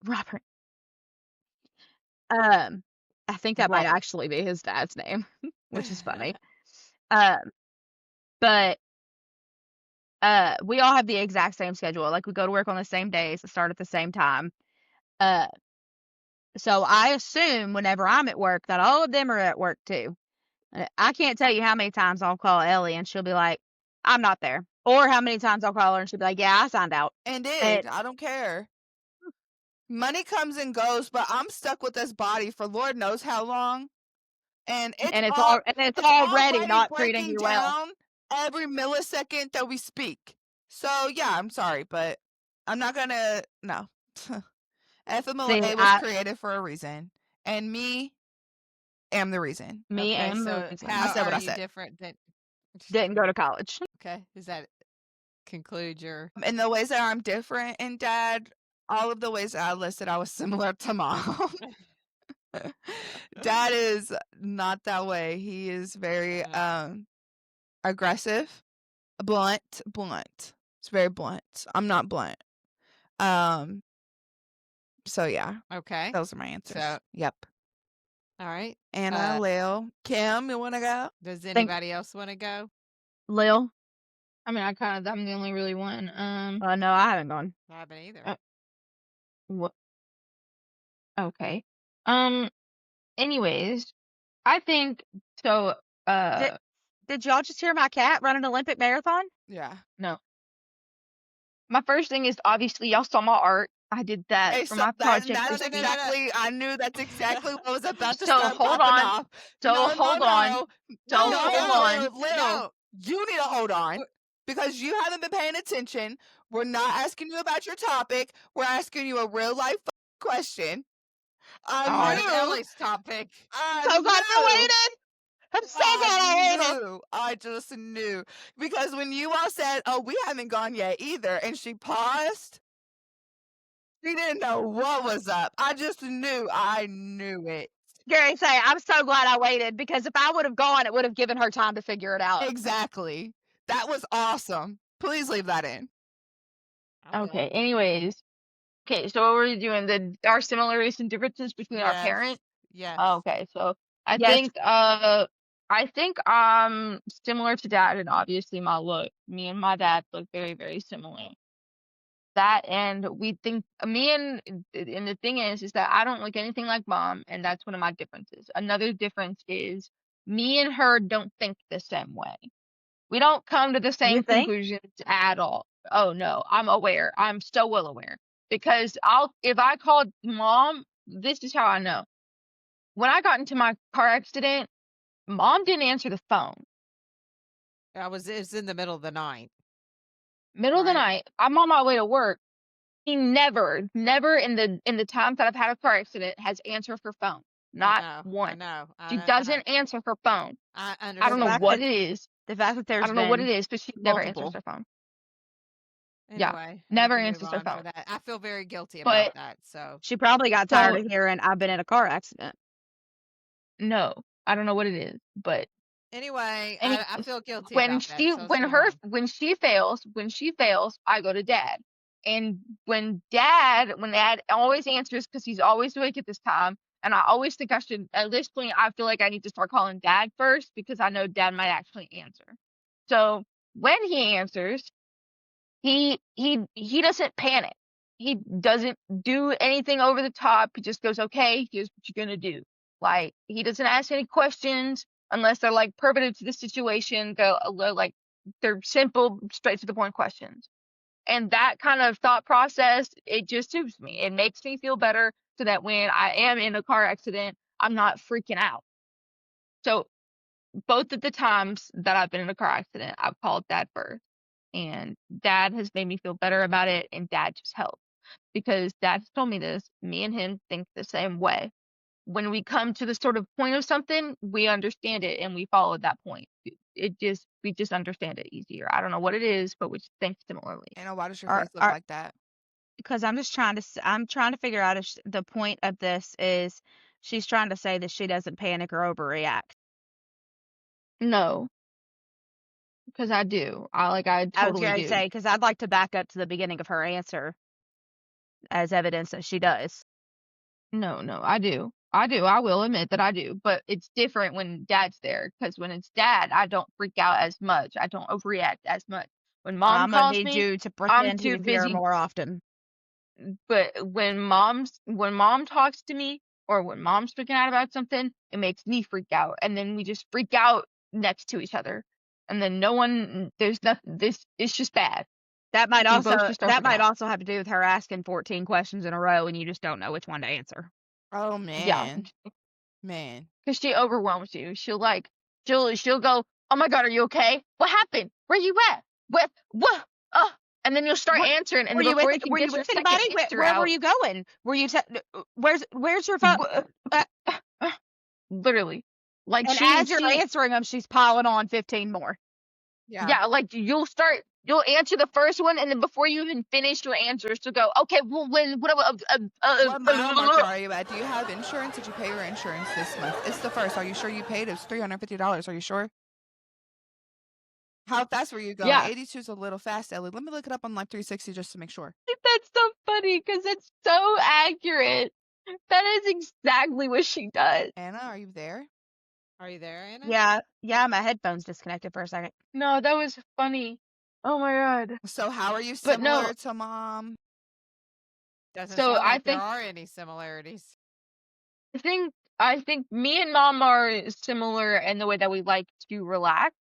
Robert. I think that might Robert. actually be his dad's name, which is funny. Um, but we all have the exact same schedule. Like we go to work on the same days, start at the same time. Uh, so I assume whenever I'm at work that all of them are at work too. I can't tell you how many times I'll call Ellie and she'll be like, "I'm not there," or how many times I'll call her and she'll be like, "Yeah, I signed out." and And I don't care. Money comes and goes, but I'm stuck with this body for Lord knows how long. And it's it's already already not treating breaking you well. down every millisecond that we speak. So yeah, I'm sorry, but I'm not gonna no. See, FMLA was created for a reason, and me am the reason. me Okay, and so Reason I how said are what I you said. different than? didn't go to college. Okay, does that conclude your? In the ways that I'm different in Dad, all of the ways that I listed, I was similar to Mom. Dad is not that way. He is very aggressive, blunt. It's very blunt. I'm not blunt. So yeah, Okay, those are my answers. so Yep. all right. Anna, Lil, Kim, you wanna go? Does Think anybody else want to go? Lil. I mean, I'm the only really one. No, I haven't gone. I haven't either. What? Okay. Anyways, I think so. Did y'all just hear my cat run an Olympic marathon? Yeah. No. My first thing is obviously y'all saw my art. I did that Hey, for so my project that's this week. exactly I knew that's exactly what was about to So start hold popping on. off. So No, hold on. no. So hold on. Lil, you need to hold on because you haven't been paying attention. We're not asking you about your topic. We're asking you a real life question. I Oh. knew. Ellie's topic. I So glad I knew. waited. I'm so glad I waited. knew. I just knew. Because when you all said, "Oh, we haven't gone yet either," and she paused, she didn't know what was up. I just knew. I knew it. Gary say, I'm so glad I waited because if I would have gone, it would have given her time to figure it out. Exactly. That was awesome. Please leave that in. Okay. Anyways. Okay. So what were we doing? Our similarities and differences between our parents. Yes. Okay. So I Yes. think similar to dad, and obviously my look. Me and my dad look very, very similar. That, and we think and the thing is that I don't look anything like mom, and that's one of my differences. Another difference is me and her don't think the same way. We don't come to the You same think? conclusions at all. Oh no, I'm aware. I'm so well aware because if I called mom, this is how I know. When I got into my car accident, mom didn't answer the phone. It was in the middle of the night. Middle of the Right. night, I'm on my way to work. He never in the times that I've had a car accident has answered her phone. Not one. I know. She doesn't answer her phone. I I don't understand. know fact what that- it is. The fact that I there's don't know what it been is, but she never multiple. answers her phone. Anyway, never we can answers move her on for phone. that. I feel very guilty But- about that. So She probably got tired So- of hearing I've been in a car accident. No, I don't know what it is, but anyway, Any- I feel guilty when about she that. So let's move on. when she fails, I go to dad. And when dad always answers because he's always awake at this time, and I always think I should, at this point I feel like I need to start calling dad first because I know dad might actually answer. So when he answers, he doesn't panic. He doesn't do anything over the top. He just goes, okay, here's what you're gonna do. Like, he doesn't ask any questions unless they're like pertinent to the situation. They're simple, straight to the point questions. And that kind of thought process, it just soothes me. It makes me feel better so that when I am in a car accident, I'm not freaking out. So both of the times that I've been in a car accident, I've called dad first. And dad has made me feel better about it, and dad just helped. Because dad's told me this, me and him think the same way. When we come to the sort of point of something, we understand it and we follow that point. We just understand it easier. I don't know what it is, but we just think similarly. Anna, why does your Are- face look are- like that? Because I'm trying to figure out if the point of this is she's trying to say that she doesn't panic or overreact. No, because I do. I I was totally going to do. say, because I'd like to back up to the beginning of her answer as evidence that she does. No, I do. I will admit that I do, but it's different when dad's there because when it's dad, I don't freak out as much. I don't overreact as much. When mom I'm going calls to need me, you to pretend too he's here busy. more often. But when mom talks to me or when mom's freaking out about something, it makes me freak out, and then we just freak out next to each other, and then there's nothing. It's just bad. That might We both also just start freaking out. also have to do with her asking 14 questions in a row and you just don't know which one to answer. Oh man. Yeah, Man. because she overwhelms you. She'll go, oh my god, are you okay? What happened? Where you at? What? And then you'll start answering, and Were then you before with you can were get you your with second anybody? answer Where were out, you going? Were you where's your phone? literally, like And as you're answering them, she's piling on 15 more. Yeah. like you'll answer the first one, and then before you even finish your answers, to go, okay, well, What mile marker are you at? Do you have insurance? Did you pay your insurance this month? It's the first. Are you sure you paid? It was $350. Are you sure? How fast were you going? Yeah. 82 is a little fast, Ellie. Let me look it up on like 360 just to make sure. That's so funny because it's so accurate. That is exactly what she does. Anna, are you there? Are you there, Anna? Yeah, my headphones disconnected for a second. No, that was funny. Oh my god. So how are you But no. similar to mom? Doesn't So sound I like there think- are any similarities. I think me and mom are similar in the way that we like to relax.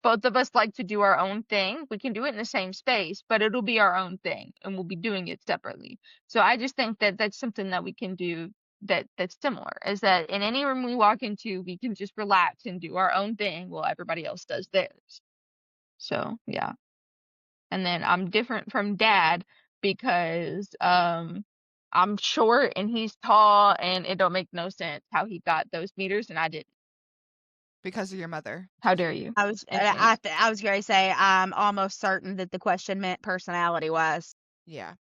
both of us like to do our own thing. We can do it in the same space, but it'll be our own thing and we'll be doing it separately. So I just think that that's something that we can do that's similar, is that in any room we walk into, we can just relax and do our own thing while everybody else does theirs. So, yeah. And then I'm different from Dad because I'm short and he's tall and it don't make no sense how he got those meters and I didn't. Because of your mother. How dare you? I was going to say I'm almost certain that the question meant personality wise. Yeah.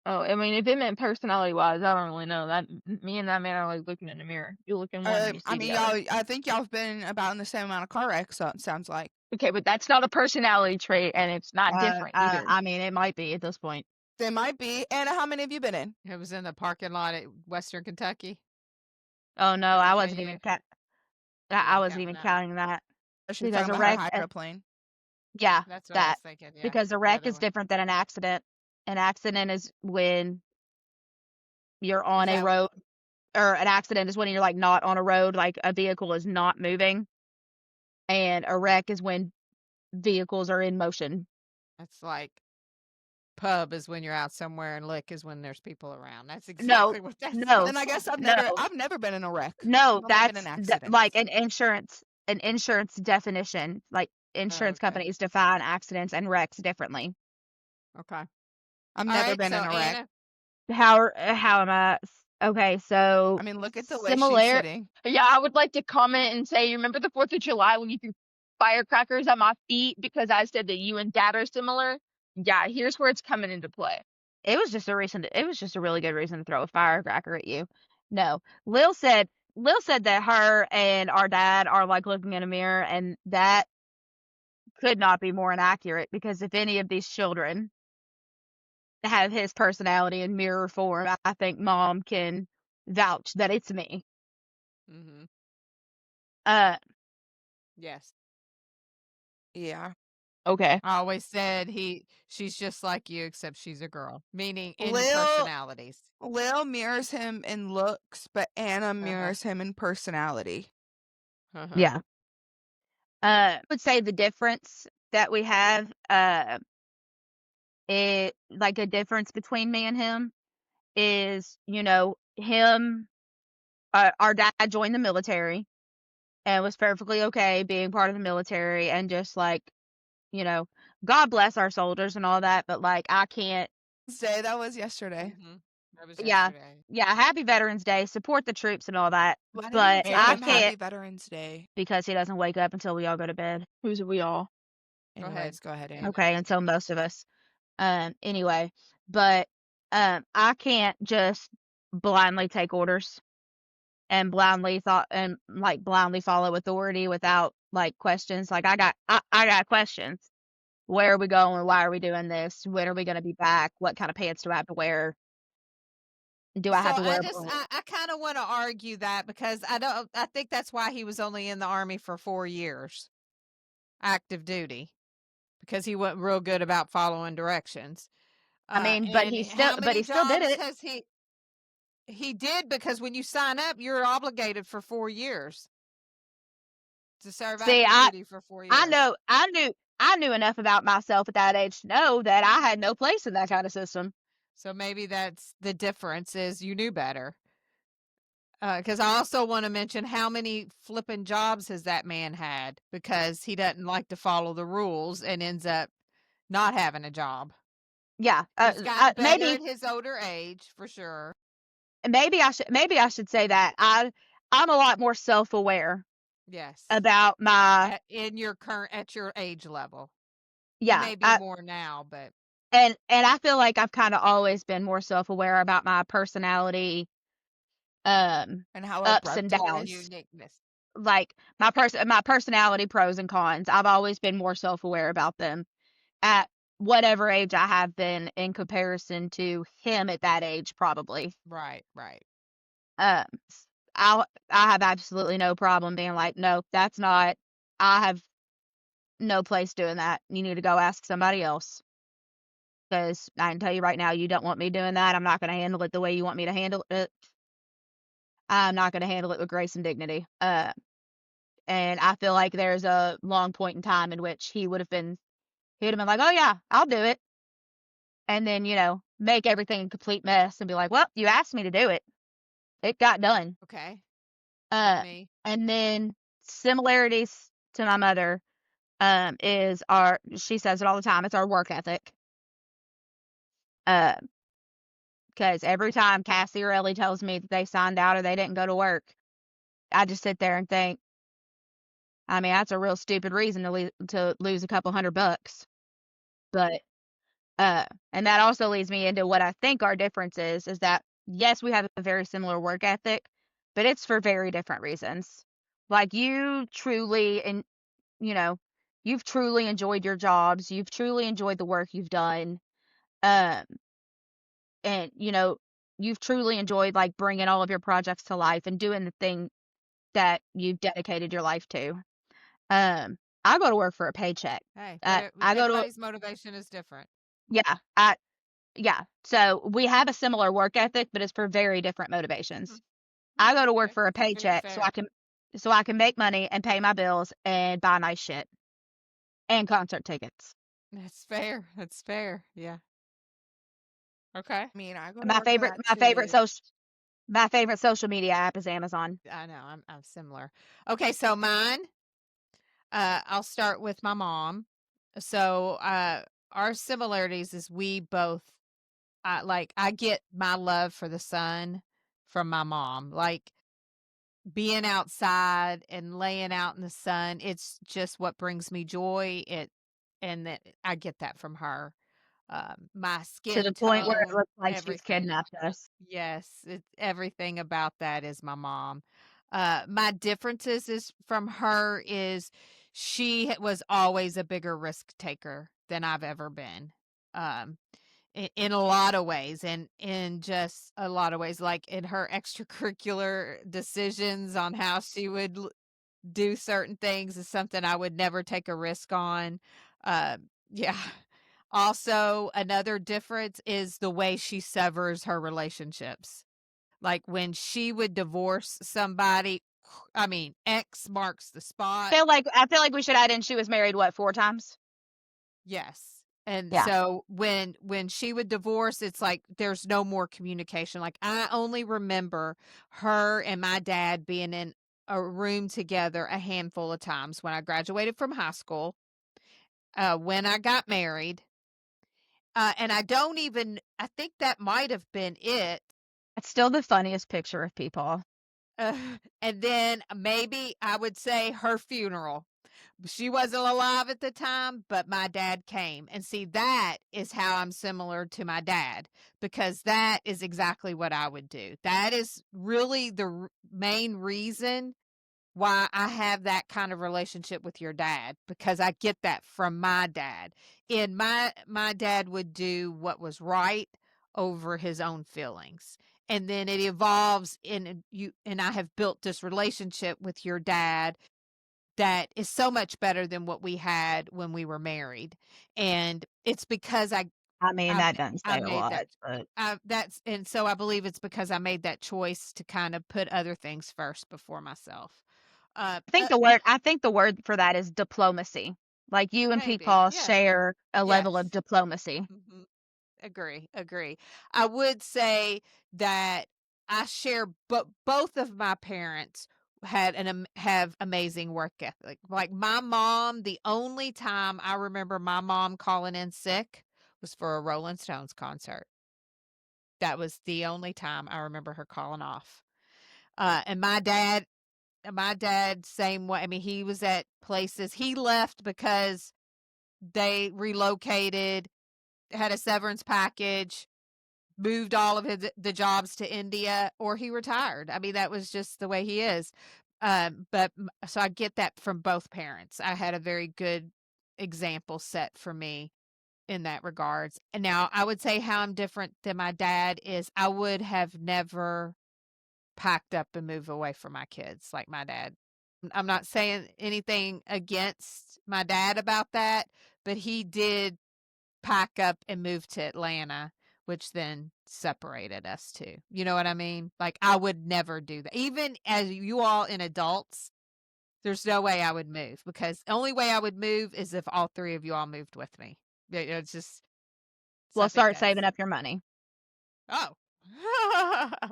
Oh, I mean, if it meant personality wise, I don't really know. That me and that man are like looking in the mirror. You look in one and you see I mean, the other. I think y'all have been about in the same amount of car wrecks, so it sounds like. Okay, but that's not a personality trait, and it's not different either. I mean, it might be at this point. There might be. Anna, how many have you been in? It was in the parking lot at Western Kentucky. Oh no, I wasn't Virginia. even I wasn't even counting that. She's Because talking a about her wreck, hydroplane. yeah, That's what I was thinking. Yeah. because a the wreck other is one. different than an accident. An accident is when you're on Is a that- road, or an accident is when you're like not on a road, like a vehicle is not moving. And a wreck is when vehicles are in motion. That's like pub is when you're out somewhere and lick is when there's people around. That's No, exactly what that's. no, Then I guess I've no. never been in a wreck. No, I've only been that's in accidents. like an insurance definition. Like insurance okay. companies define accidents and wrecks differently. Okay. I've All never right, been so in a wreck. Anna, How am I? Okay, so I mean, look at the way similar. she's sitting. Yeah, I would like to comment and say, you remember the 4th of July when you threw firecrackers at my feet because I said that you and Dad are similar? Yeah, here's where it's coming into play. It was just a really good reason to throw a firecracker at you. No, Lil said that her and our dad are like looking in a mirror, and that could not be more inaccurate because if any of these children have his personality in mirror form, I think Mom can vouch that it's me. mm-hmm. Uh, Yes. Yeah. okay. I always said she's just like you, except she's a girl, meaning in Lil- personalities. Lil mirrors him in looks, but Anna mirrors him in personality. Yeah. I would say the difference that we have, it like a difference between me and him is, him, our dad joined the military and was perfectly okay being part of the military and just like, God bless our soldiers and all that, but like I can't. Say that was yesterday. Mm-hmm. That was Yeah. yesterday. Yeah, happy Veterans Day, support the troops and all that, Why didn't but you tell I him can't Happy Veterans Day. because he doesn't wake up until we all go to bed. Who's we all? Anyways, go ahead, Anna. Okay, until most of us. Anyway, but I can't just blindly take orders and blindly follow authority without like questions. Like I got questions. Where are we going? Why are we doing this? When are we going to be back? What kind of pants do I have to wear? Do I have to wear? I kind of want to argue that because I think that's why he was only in the Army for 4 years, active duty, because he wasn't real good about following directions. I mean, but he still did it. Has he did, because when you sign up, you're obligated for 4 years to serve active duty for 4 years. I knew enough about myself at that age to know that I had no place in that kind of system. So maybe that's the difference, is you knew better. Because I also want to mention how many flipping jobs has that man had because he doesn't like to follow the rules and ends up not having a job. Yeah, He's gotten better maybe at his older age, for sure. maybe I should say that I'm a lot more self-aware. Yes. About my at your age level. Yeah. You may be more now, but and I feel like I've kind of always been more self-aware about my personality, and how ups and downs. Uniqueness. Like my personality pros and cons. I've always been more self-aware about them at whatever age I have been in comparison to him at that age, probably. Right. I have absolutely no problem being like, no, that's not. I have no place doing that. You need to go ask somebody else. Because I can tell you right now, you don't want me doing that. I'm not going to handle it the way you want me to handle it. I'm not going to handle it with grace and dignity. and I feel like there's a long point in time in which he would have been like, "Oh yeah, I'll do it." And then, make everything a complete mess and be like, "Well, you asked me to do it. It got done." Okay. Uh, Me. and then similarities to my mother, is she says it all the time, it's our work ethic. Because every time Cassie or Ellie tells me that they signed out or they didn't go to work, I just sit there and think, I mean, that's a real stupid reason to lose a couple $100. But, and that also leads me into what I think our difference is that, yes, we have a very similar work ethic, but it's for very different reasons. Like you truly, and you know, you've truly enjoyed your jobs, you've truly enjoyed the work you've done, um, and you've truly enjoyed like bringing all of your projects to life and doing the thing that you've dedicated your life to. Um, I go to work for a paycheck. Hey, I go to everybody's motivation is different. Yeah, yeah. So we have a similar work ethic, but it's for very different motivations. I go to work Okay. for a Very paycheck fair. so I can make money and pay my bills and buy nice shit and concert tickets. That's fair. That's fair. Yeah. Okay. I mean, I go to My work for favorite that my favorite too. social my favorite social media app is Amazon. I know. I'm similar. Okay, so mine, I'll start with my mom. So, our similarities is we both, I get my love for the sun from my mom. Like being outside and laying out in the sun, it's just what brings me joy. And that I get that from her. My To the skin point where it tone, looks like she's everything. kidnapped us. Yes, everything about that is my mom. My differences is from her is was always a bigger risk taker than I've ever been. Um, in a lot of ways, and in just a lot of ways, like in her extracurricular decisions on how she would do certain things is something I would never take a risk on. Yeah. Also, another difference is the way she severs her relationships. Like when she would divorce somebody, I mean, X marks the spot. I feel like we should add in she was married what, 4 times? Yes. And Yeah. so when she would divorce, it's like there's no more communication. Like I only remember her and my dad being in a room together a handful of times when I graduated from high school, when I got married. And I think that might have been it. It's still the funniest picture of people. Uh, and then maybe I would say her funeral. She wasn't alive at the time, but my dad came. And see, that is how I'm similar to my dad, because that is exactly what I would do. That is really the main reason why I have that kind of relationship with your dad, because I get that from my dad. And my dad would do what was right over his own feelings. And then it evolves in you, and I have built this relationship with your dad that is so much better than what we had when we were married. And it's because I mean, I that doesn't I say a made lot, that but that's and so I believe it's because I made that choice to kind of put other things first before myself. Uh, uh I think the word for that is diplomacy. Like you and Maybe. Paul Yeah. share a level of Yes. diplomacy. Mhm. Agree. I would say that I share, but both of my parents have amazing work ethic. Like my mom, the only time I remember my mom calling in sick was for a Rolling Stones concert. That was the only time I remember her calling off. And my dad, same way. I mean, he was at places. He left because they relocated, had a severance package, moved all of the jobs to India, or he retired. I mean, that was just the way he is. So I get that from both parents. I had a very good example set for me in that regards. And now I would say how I'm different than my dad is I would have never packed up and moved away from my kids like my dad. I'm not saying anything against my dad about that, but he did pack up and move to Atlanta, which then separated us too. You know what I mean? Like I would never do that. Even as you all in adults, There's no way I would move, because the only way I would move is if all three of you all moved with me. It's just. So Well, I think start that's. saving up your money. Oh.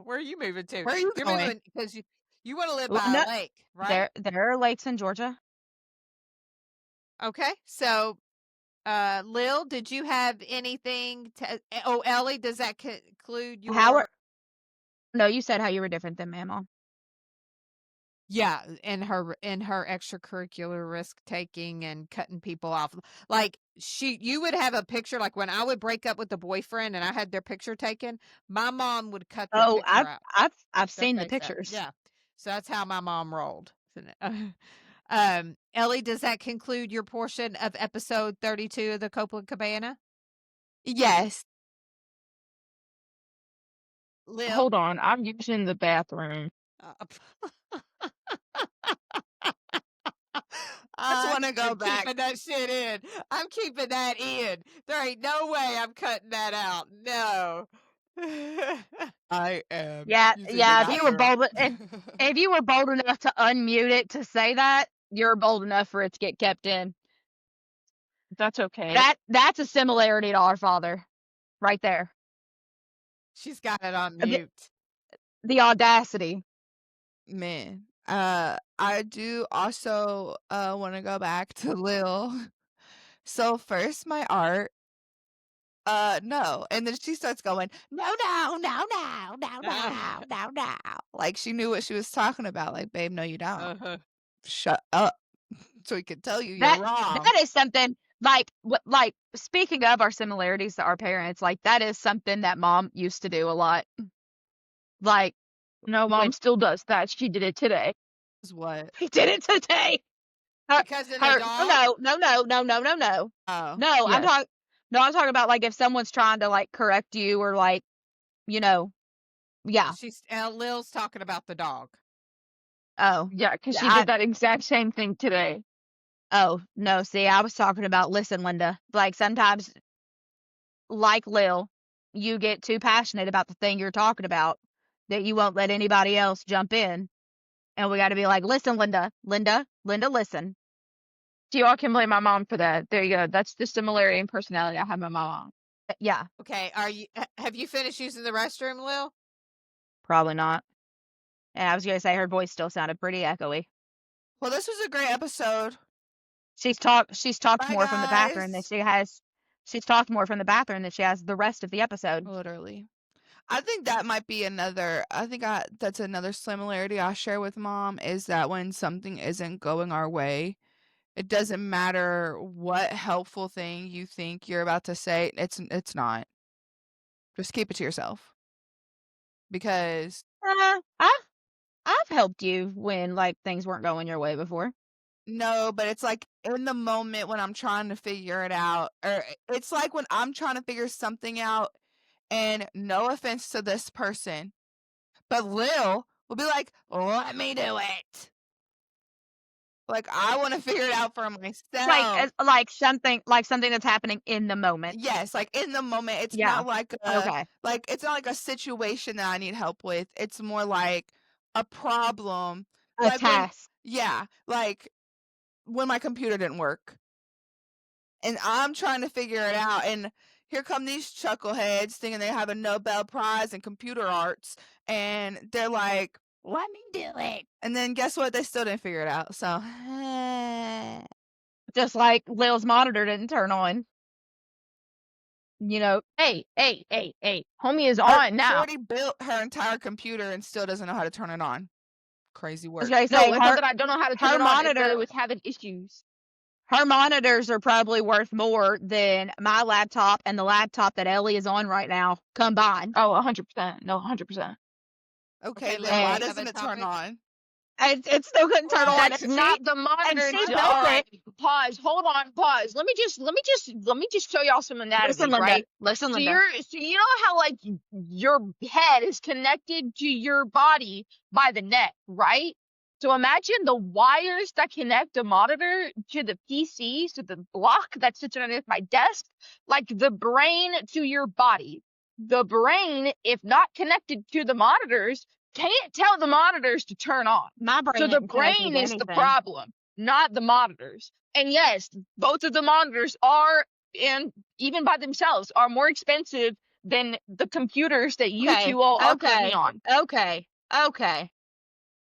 Where are you moving to? Where are you You're going? moving because you want to live Well, by no, a lake, right? there are lakes in Georgia. Okay. So, Lil, did you have anything to? Oh, Ellie, does that conclude How your? are? No, you said how you were different than Mama. Yeah, in her extracurricular risk taking and cutting people off. Like you would have a picture, like when I would break up with the boyfriend and I had their picture taken, my mom would cut their Oh, picture out, I've their seen the face out. pictures. Yeah. So that's how my mom rolled. Ellie, does that conclude your portion of episode 32 of the Coplan Cabana? Yes. Lil? Hold on, I'm using the bathroom. just wanna go back. Keeping that shit in. I'm keeping that in. There ain't no way I'm cutting that out. No. I am. Yeah, using yeah. the If you were bathroom. bold, if you were bold enough to unmute it to say that, you're bold enough for it to get kept in. That's okay. That's a similarity to our father, right there. She's got it on The, mute. the audacity. Man, I do also want to go back to Lil. So first my art, no, and then she starts going, no, no, no, no, no, no, no, no, like she knew what she was talking about. Like, babe, no, you don't. Uh-huh. Shut up, so we can tell you you're That wrong. that is something like like speaking of our similarities to our parents, like that is something that mom used to do a lot. Like, No, mom when still does that. She did it today. Is what? he did it today. Because of the dog? No. Oh, No, Yes. I'm talking about like if someone's trying to like correct you or like, you know, yeah. Lil's talking about the dog. Oh, Yeah, because she I- did that exact same thing today. oh no. See, I was talking about listen, Linda. Like sometimes, like Lil, you get too passionate about the thing you're talking about that you won't let anybody else jump in, and we got to be like, listen, Linda, listen. So you all can blame my mom for that. There you go. That's the similarity in personality I have with my mom. Yeah, Okay, have you finished using the restroom, Lil? probably not. And I was gonna say her voice still sounded pretty echoey. well, this was a great episode. She's talked Bye, more from the bathroom than guys. she has. She's talked more from the bathroom than she has the rest of the episode. Literally. I think that might be another. That's another similarity I share with mom is that when something isn't going our way, it doesn't matter what helpful thing you think you're about to say. It's not. Just keep it to yourself. Because I've helped you when like things weren't going your way before. no, but it's like in the moment when I'm trying to figure it out, or it's like when I'm trying to figure something out, and no offense to this person, but Lil will be like, let me do it. Like, I want to figure it out for myself. Like something that's happening in the moment. Yes, like in the moment. It's Yeah. not like Okay. like it's not like a situation that I need help with. It's more like a problem. A Like when task. like when my computer didn't work. And I'm trying to figure it out, and here come these chuckleheads thinking they have a Nobel Prize in computer arts, and they're like, let me do it. And then guess what? They still didn't figure it out. So Just like Lil's monitor didn't turn on. You know, Hey, homie is on now. Shorty built her entire computer and still doesn't know how to turn it on. Crazy I work. was gonna No, say it's not that I don't know how to turn her it on. It's that monitor it was having issues. her monitors are probably worth more than my laptop and the laptop that Ellie is on right now combined. Oh, 100%. No, 100%. Okay, Okay, Lil, Lil, why you have doesn't a it turn topic? on? It still couldn't turn on. That's not the monitor. she It's built all it. right. Pause. Hold on. Pause. Let me just show y'all some anatomy, Listen, Linda. right? Listen, So Linda. you know how like your head is connected to your body by the neck, right? So imagine the wires that connect the monitor to the PC, so the block that sits underneath my desk, like the brain to your body. The brain, if not connected to the monitors, can't tell the monitors to turn on. My brain So the ain't connected brain to is the anything. problem, not the monitors. And yes, both of the monitors are, and even by themselves, are more expensive than the computers that you Okay, two all are currently okay, on. okay, okay.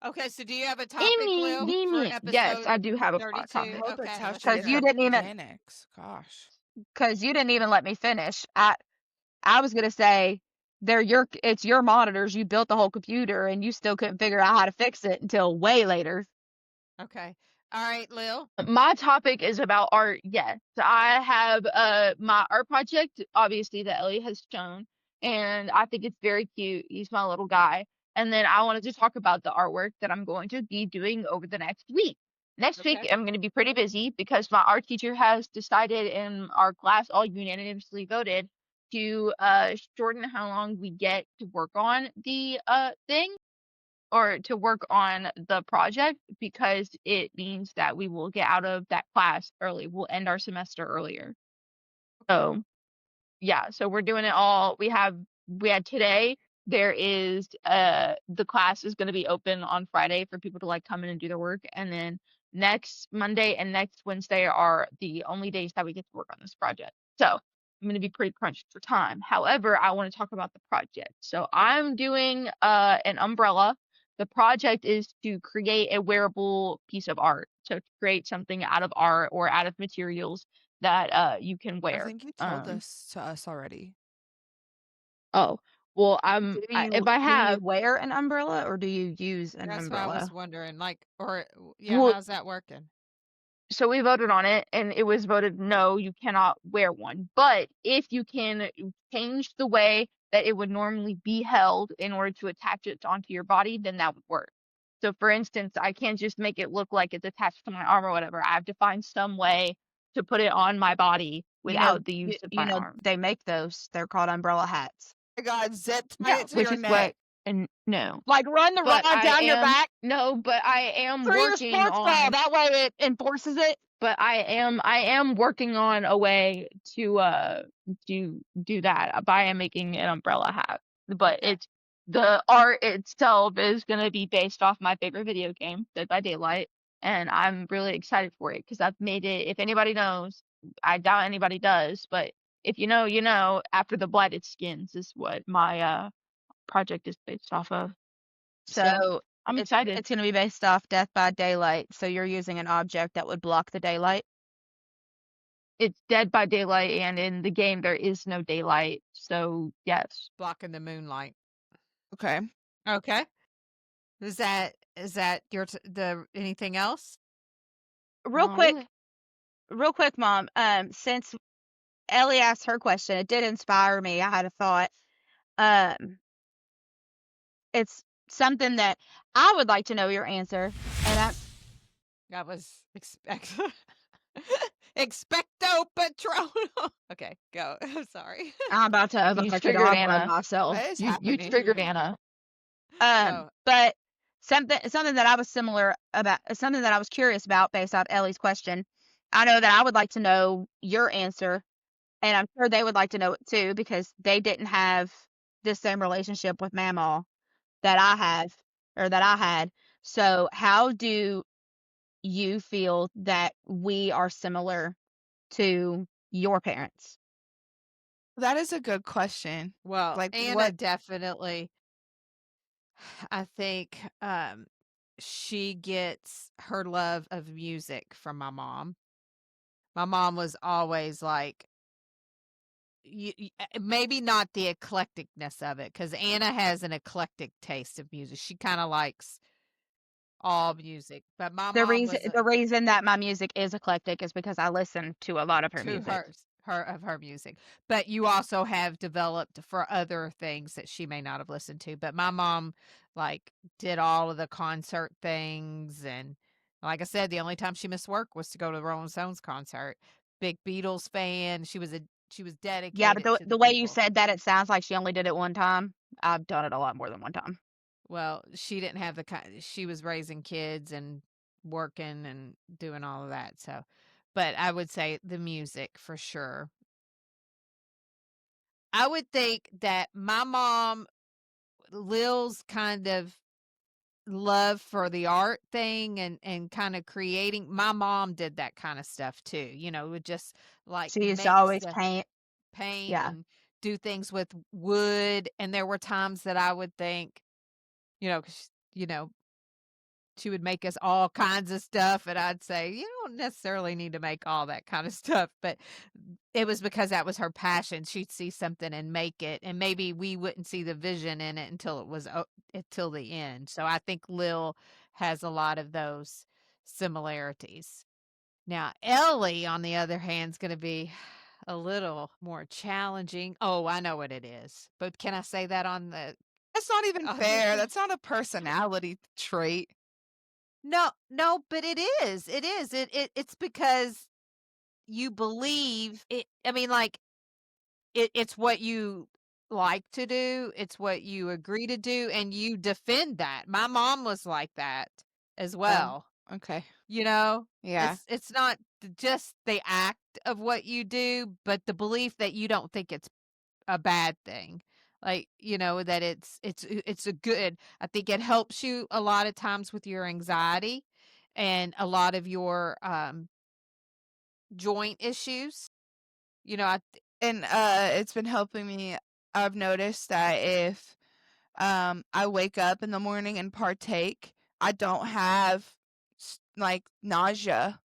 Okay, so do you have a topic, Lil, for Yes, episode I do have a 32? topic. hope it's Okay, how let's she hear Because gets it. you her didn't even, mechanics. Gosh. because you didn't even let me finish. I was gonna say it's your monitors. You built the whole computer, and you still couldn't figure out how to fix it until way later. Okay. All right, Lil. My topic is about art. Yes, I have my art project, obviously, that Ellie has shown, and I think it's very cute. He's my little guy. And then I wanted to talk about the artwork that I'm going to be doing over the next week. Next Okay. week, I'm going to be pretty busy because my art teacher has decided in our class, all unanimously voted, to shorten how long we get to work on the thing, or to work on the project, because it means that we will get out of that class early. We'll end our semester earlier. So yeah, so we're doing it all. We had today. There is the class is going to be open on Friday for people to like come in and do their work, and then next Monday and next Wednesday are the only days that we get to work on this project. So I'm going to be pretty crunched for time. However, I want to talk about the project. So I'm doing an umbrella. The project is to create a wearable piece of art. So to create something out of art or out of materials that you can I wear. think you told this to us already. Oh, well, if I Do you have, wear an umbrella or do you use an That's what I was umbrella? wondering. Like, or yeah, well, how's that working? so we voted on it and it was voted no, you cannot wear one. But if you can change the way that it would normally be held in order to attach it onto your body, then that would work. So for instance, I can't just make it look like it's attached to my arm or whatever. I have to find some way to put it on my body without the use of my arm. They make those. They're called umbrella hats. Oh my God, zip tie Yeah, it to which your is neck. what, and no. Like run the But rod I down your am back no, but I am through your working sports bra. on That way it enforces it. but I am working on a way to do that by making an umbrella hat. But Okay. it's the art itself is gonna be based off my favorite video game, Dead by Daylight, and I'm really excited for it because I've made it. If anybody knows, I doubt anybody does, but if you know, you know. After the Blighted Skins is what my project is based off of. So I'm excited. It's going to be based off Death by Daylight. So you're using an object that would block the daylight. It's Dead by Daylight, and in the game there is no daylight. So yes. Blocking the moonlight. Okay. Okay. Is that your the anything else? Real Not quick, really. real quick, Mom. Since Ellie asked her question, it did inspire me. I had a thought. It's something that I would like to know your answer, and That was expecto patronum. Okay, go. I'm sorry. I'm about to You evoke a triggered dog Anna. myself. What is You happening? triggered Anna. Go. But something that I was something that I was curious about based on Ellie's question. I know that I would like to know your answer, and I'm sure they would like to know it too because they didn't have this same relationship with Mamaw that I have or that I had. So how do you feel that we are similar to your parents? That is a good question. Well, Like Anna what? definitely. I think she gets her love of music from my mom. My mom was always like, maybe not the eclecticness of it, because Anna has an eclectic taste of music. She kind of likes all music, but my The mom reason was the reason that my music is eclectic is because I listen to a lot of her to music. her music. But you also have developed for other things that she may not have listened to. But my mom like did all of the concert things, and like I said, the only time she missed work was to go to the Rolling Stones concert. Big Beatles fan. She was dedicated Yeah, but to the the way you Beatles. said that, it sounds like she only did it one time. I've done it a lot more than one time. Well, she didn't have the kind. She was raising kids and working and doing all of that. So, but I would say the music for sure. I would think that my mom Lil's kind of love for the art thing and kind of creating. My mom did that kind of stuff too, would just like She used to make always stuff, paint yeah. and do things with wood. And there were times that I would think, 'cause, she would make us all kinds of stuff, and I'd say, "You don't necessarily need to make all that kind of stuff," but it was because that was her passion. She'd see something and make it, and maybe we wouldn't see the vision in it until it was until the end. So I think Lil has a lot of those similarities. Now, Ellie, on the other hand, is gonna be a little more challenging. Oh, I know what it is, but can I say that on the That's not even on fair. the That's not a personality trait. No, no, but it is. It is. It's because you believe it. I mean, like it's what you like to do. It's what you agree to do, and you defend that. My mom was like that as Oh, well. okay. Yeah. It's not just the act of what you do, but the belief that you don't think it's a bad thing. Like, that it's a good. I think it helps you a lot of times with your anxiety and a lot of your joint issues. I And it's been helping me. I've noticed that if I wake up in the morning and partake, I don't have like nausea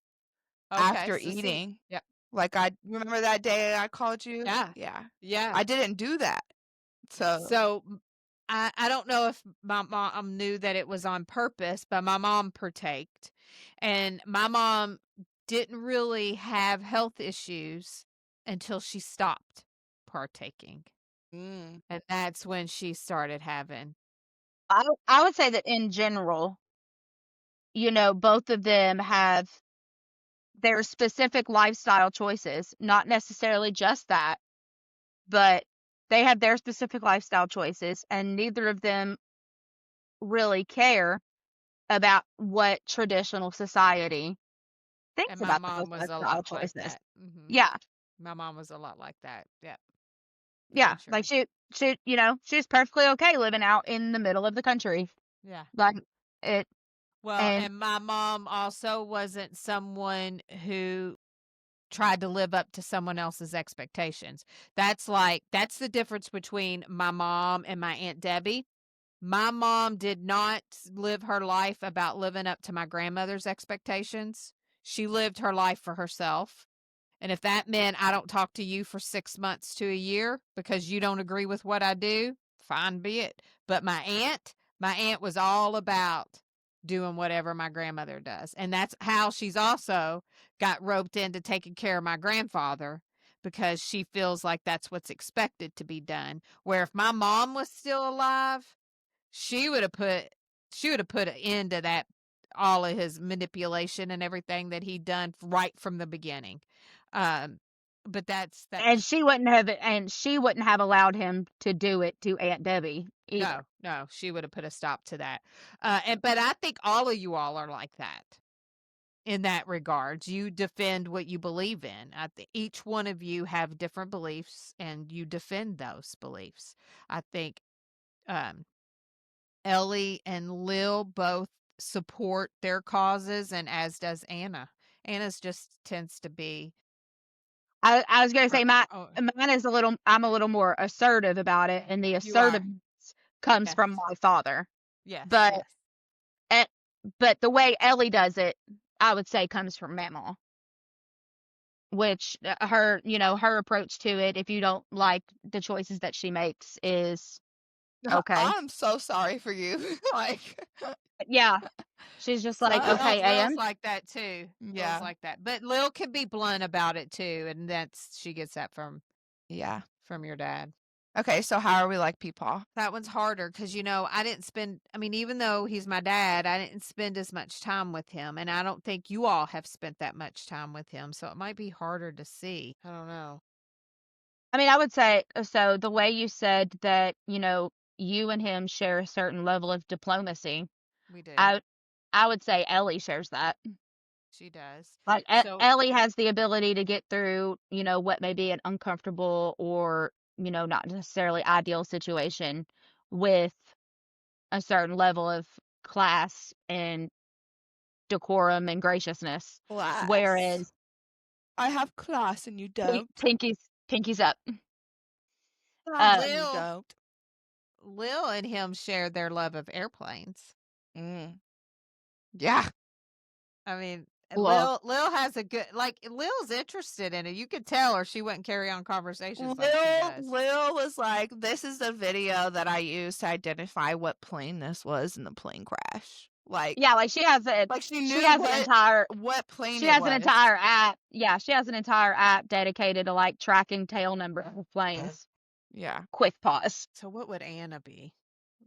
okay, after so see, eating. yeah. Like I remember that day I called you? Yeah. Yeah. Yeah. I didn't do that. So, So I don't know if my mom knew that it was on purpose, but my mom partaked. And my mom didn't really have health issues until she stopped partaking. mm, And that's when she started having. I would say that in general, both of them have their specific lifestyle choices, not necessarily just that, but they have their specific lifestyle choices, and neither of them really care about what traditional society thinks And my about those mom was a lifestyle lot like choices. that. Yeah, My mom was a lot like that. Yep, yeah. very Like true. she's perfectly okay living out in the middle of the country. Yeah. Like it, Well, and and my mom also wasn't someone who tried to live up to someone else's expectations. That's the difference between my mom and my Aunt Debbie. My mom did not live her life about living up to my grandmother's expectations. She lived her life for herself. And if that meant I don't talk to you for 6 months to a year because you don't agree with what I do, fine be it. But my aunt was all about doing whatever my grandmother does. And that's how she's also got roped into taking care of my grandfather because she feels like that's what's expected to be done. Where if my mom was still alive, she would have put an end to that, all of his manipulation and everything that he'd done right from the beginning. Um, but that's and she wouldn't have allowed him to do it to Aunt Debbie either. no, she would have put a stop to that. But I think all of you all are like that in that regards. You defend what you believe in. Each one of you have different beliefs, and you defend those beliefs. I think um, Ellie and Lil both support their causes, and as does Anna. Anna's just tends to be. I was gonna say Oh, mine is I'm a little more assertive about it, and the you are. assertiveness comes Yes. from my father. Yes. But Yes. eh, but the way Ellie does it, I would say comes from Mama, which her approach to it, if you don't like the choices that she makes, is okay. I'm so sorry for you. Like, Yeah, she's just like, so, okay, Lil's Am. like that too. Lil's yeah. like that. But Lil can be blunt about it too, and that's she gets that Yeah. from your dad. Okay, so how are we like Peepaw? That one's harder because I didn't spend. I mean, even though he's my dad, I didn't spend as much time with him, and I don't think you all have spent that much time with him. So it might be harder to see. I don't know. I mean, I would say so. The way you said that, you and him share a certain level of diplomacy, We do. I I would say Ellie shares that. She does. Like So Ellie has the ability to get through, what may be an uncomfortable or, not necessarily ideal situation with a certain level of class and decorum and graciousness. Class. Whereas I have class and you don't. pinkies up. And you Lil, don't. Lil and him shared their love of airplanes. Yeah. I mean, Look. Lil has a good, like, Lil's interested in it. You could tell, or she wouldn't carry on conversations like she does. Lil was like, this is the video that I used to identify what plane this was in the plane crash. Like, Yeah, like she has a like she knew she has an entire what plane she it has was. an entire app. Yeah, she has an entire app dedicated to like tracking tail number of planes. Yeah. Quick pause. So what would Anna be?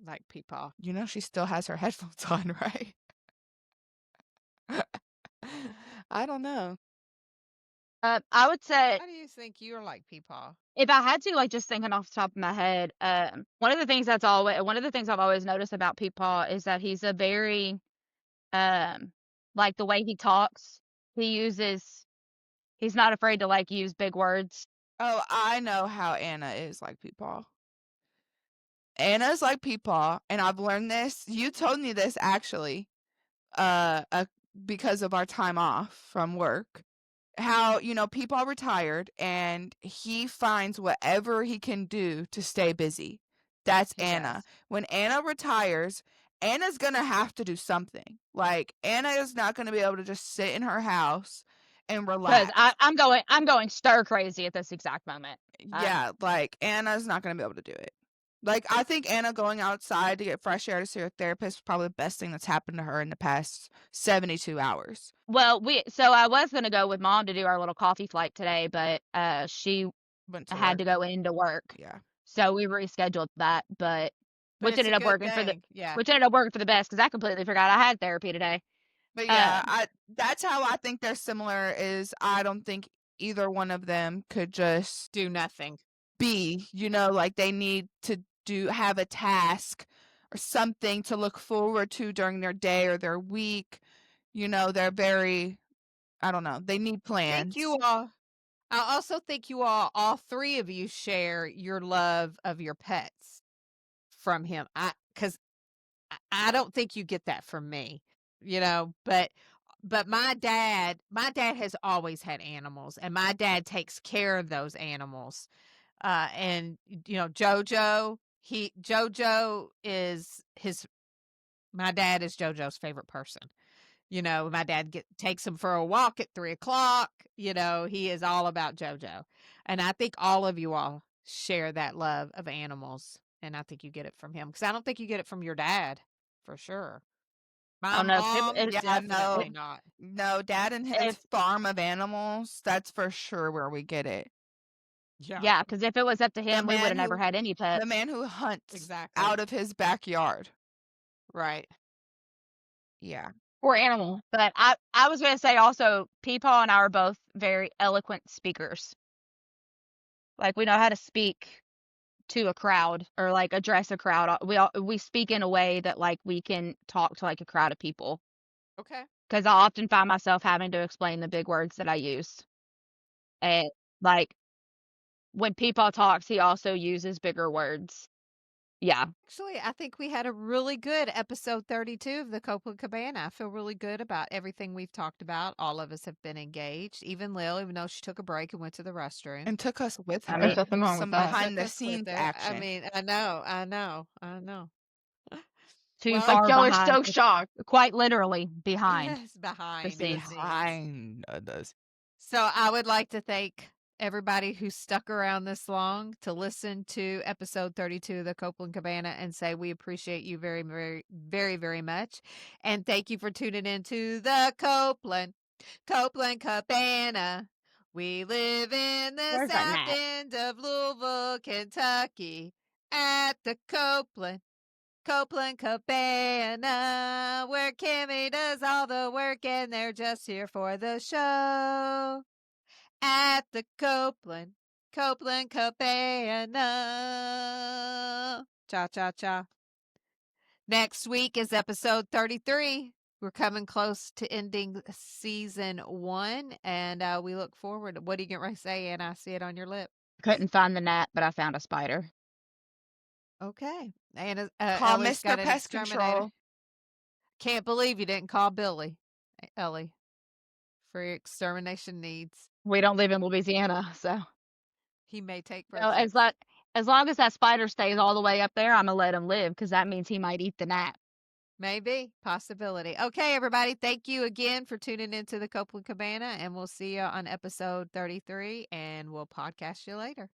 Like Peepaw. You know she still has her headphones on, right? I don't know. I would say How do you think you're like Peepaw? if I had to, like, just thinking off the top of my head, one of the things I've always noticed about Peepaw is that he's a very, like the way he talks, he's not afraid to like use big words. Oh, I know how Anna is like Peepaw. Anna's like Peepaw, and I've learned this. You told me this actually, because of our time off from work. How, Peepaw retired and he finds whatever he can do to stay busy. That's He Anna. does. When Anna retires, Anna's gonna have to do something. Like, Anna is not gonna be able to just sit in her house and Because relax. I'm going stir crazy at this exact moment. Yeah, like, Anna's not gonna be able to do it. Like, I think Anna going outside to get fresh air to see her therapist is probably the best thing that's happened to her in the past 72 hours. Well, so I was gonna go with Mom to do our little coffee flight today, but she Went to had work. to go into work. Yeah. So we rescheduled that, but which it's ended a up good working thing. Yeah. which ended up working for the best because I completely forgot I had therapy today. But yeah, that's how I think they're similar is I don't think either one of them could just Do nothing. be, like they need to have a task or something to look forward to during their day or their week. They're very, I don't know, they need plans. Thank you all. I also think all three of you share your love of your pets from him. Because I don't think you get that from me, but my dad has always had animals, and my dad takes care of those animals. And Jojo is my dad is Jojo's favorite person. My dad takes him for a walk at 3:00. He is all about Jojo. And I think all of you all share that love of animals. And I think you get it from him because I don't think you get it from your dad for sure. My Oh no, mom, it, definitely not. No, Dad and his if farm of animals, that's for sure where we get it. yeah, because if it was up to him, we would have never had any pets. The man who hunts Exactly. out of his backyard. Right. Yeah. Or animal. But I was gonna say also, Peepaw and I are both very eloquent speakers. Like we know how to speak to a crowd or like address a crowd. We speak in a way that like we can talk to like a crowd of people. Okay. Because I often find myself having to explain the big words that I use. And like when Peepaw talks, he also uses bigger words. Yeah. Actually, I think we had a really good episode 32 of the Coplan Cabana. I feel really good about everything we've talked about. All of us have been engaged. Even Lil, even though she took a break and went to the restroom. And took us with her. I mean, nothing wrong Some with that. behind the Took us with scenes her. action. I mean, I know. too Well, far Killer behind. Stoke Shock. Quite literally behind. Yes, behind the scenes. Behind us. So I would like to thank everybody who stuck around this long to listen to episode 32 of the Coplan Cabana and say we appreciate you very, very, very, very much. And thank you for tuning in to the Coplan Cabana. We live in the Where's that south gnat? end of Louisville, Kentucky at the Coplan Cabana, where Kimmy does all the work and they're just here for the show. At the Coplan Cabana. Cha cha cha. Next week is episode 33. We're coming close to ending season 1, and we look forward. What are you going to say, Anna? I see it on your lip. Couldn't find the gnat, but I found a spider. Okay. And Call Ellie's got Mr. an Pest exterminator. Control. Can't believe you didn't call Billy, Ellie, for your extermination needs. We don't live in Louisiana, so He may take you know, as preference. long as long as that spider stays all the way up there, I'm gonna let him live because that means he might eat the gnat. Maybe. Possibility. Okay, everybody. Thank you again for tuning into the Coplan Cabana, and we'll see you on episode 33, and we'll podcast you later.